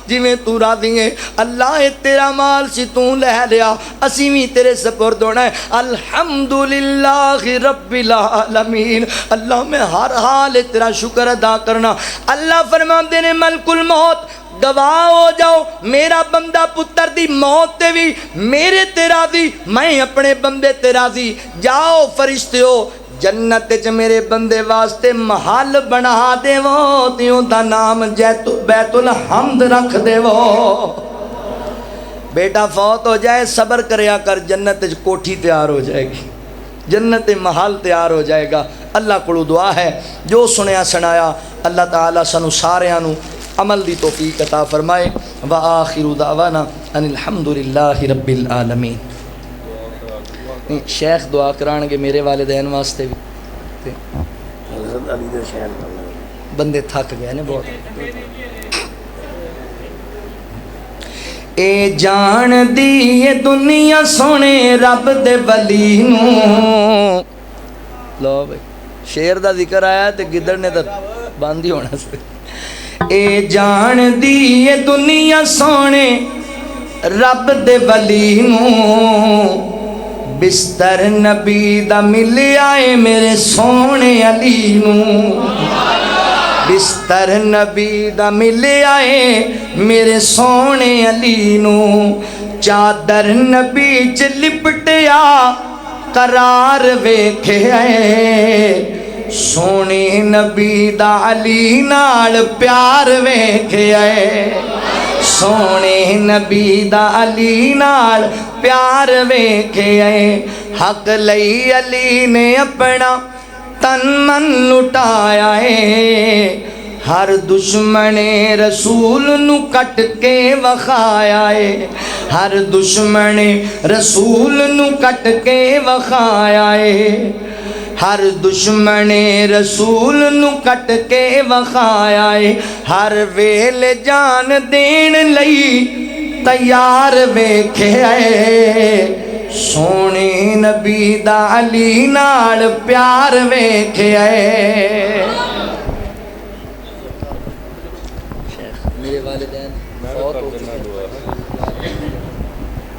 جویں تو راضی ہے، اللہ اے تیرا مال سی تو لے لیا، اسی بھی تیرے سپرد ہونا ہے، الحمدللہ رب العالمین، اللہ میں ہر حال تیرا شکر ادا کرنا۔ اللہ فرماتے نے ملک الموت گواہ ہو جاؤ میرا بندہ پتر دی موت تے بھی میرے تے راضی، میں اپنے بندے تے راضی، جاؤ فرشتیو جنت چ میرے بندے واسطے محل بنا دے وہ تیوں دا نام بیت الحمد رکھ دے وہ۔ بیٹا فوت ہو جائے صبر کریا کر، جنت چ کوٹھی تیار ہو جائے گی، جنت محل تیار ہو جائے گا۔ اللہ کو دعا ہے جو سنیا سنایا اللہ تعالیٰ سانو ساریاں نو عمل دی توفیق عطا فرمائے۔ وآخر دعوانا ان الحمدللہ رب العالمین۔ شیخ دعا کران گے میرے والدین واسطے بھی، بندے تھک گئے نے بہت۔ اے جان دی اے دنیا سونے رب دے ولی نو، لو بھائی شیر دا ذکر آیا تے گدڑ نے تو بند ہی ہونا سی۔ اے جان دی اے دنیا سونے رب دے ولی نو، بستر نبی دا ملیا اے میرے سونے علی نو، بستر نبی دا ملیا اے میرے سونے علی نو، چادر نبی چ لپٹیا قرار ویکھے اے، سونے نبی دا علی نال پیار ویکھے اے، سونے نبی دا علی نال پیار ویکھے اے، حق لئی علی نے اپنا تن من لٹایا اے، ہر دشمن رسول نو کٹ کے وخایا اے، ہر دشمن رسول نو کٹ کے وخایا اے، ہر دشمن رسول نو کٹ کے وخایا اے، ہر ویل جان دین لئی تیار ویکھے اے، سونے نبی دا علی نال پیار ویکھے اے۔ میرے والدین فوت ہو چکے ہیں۔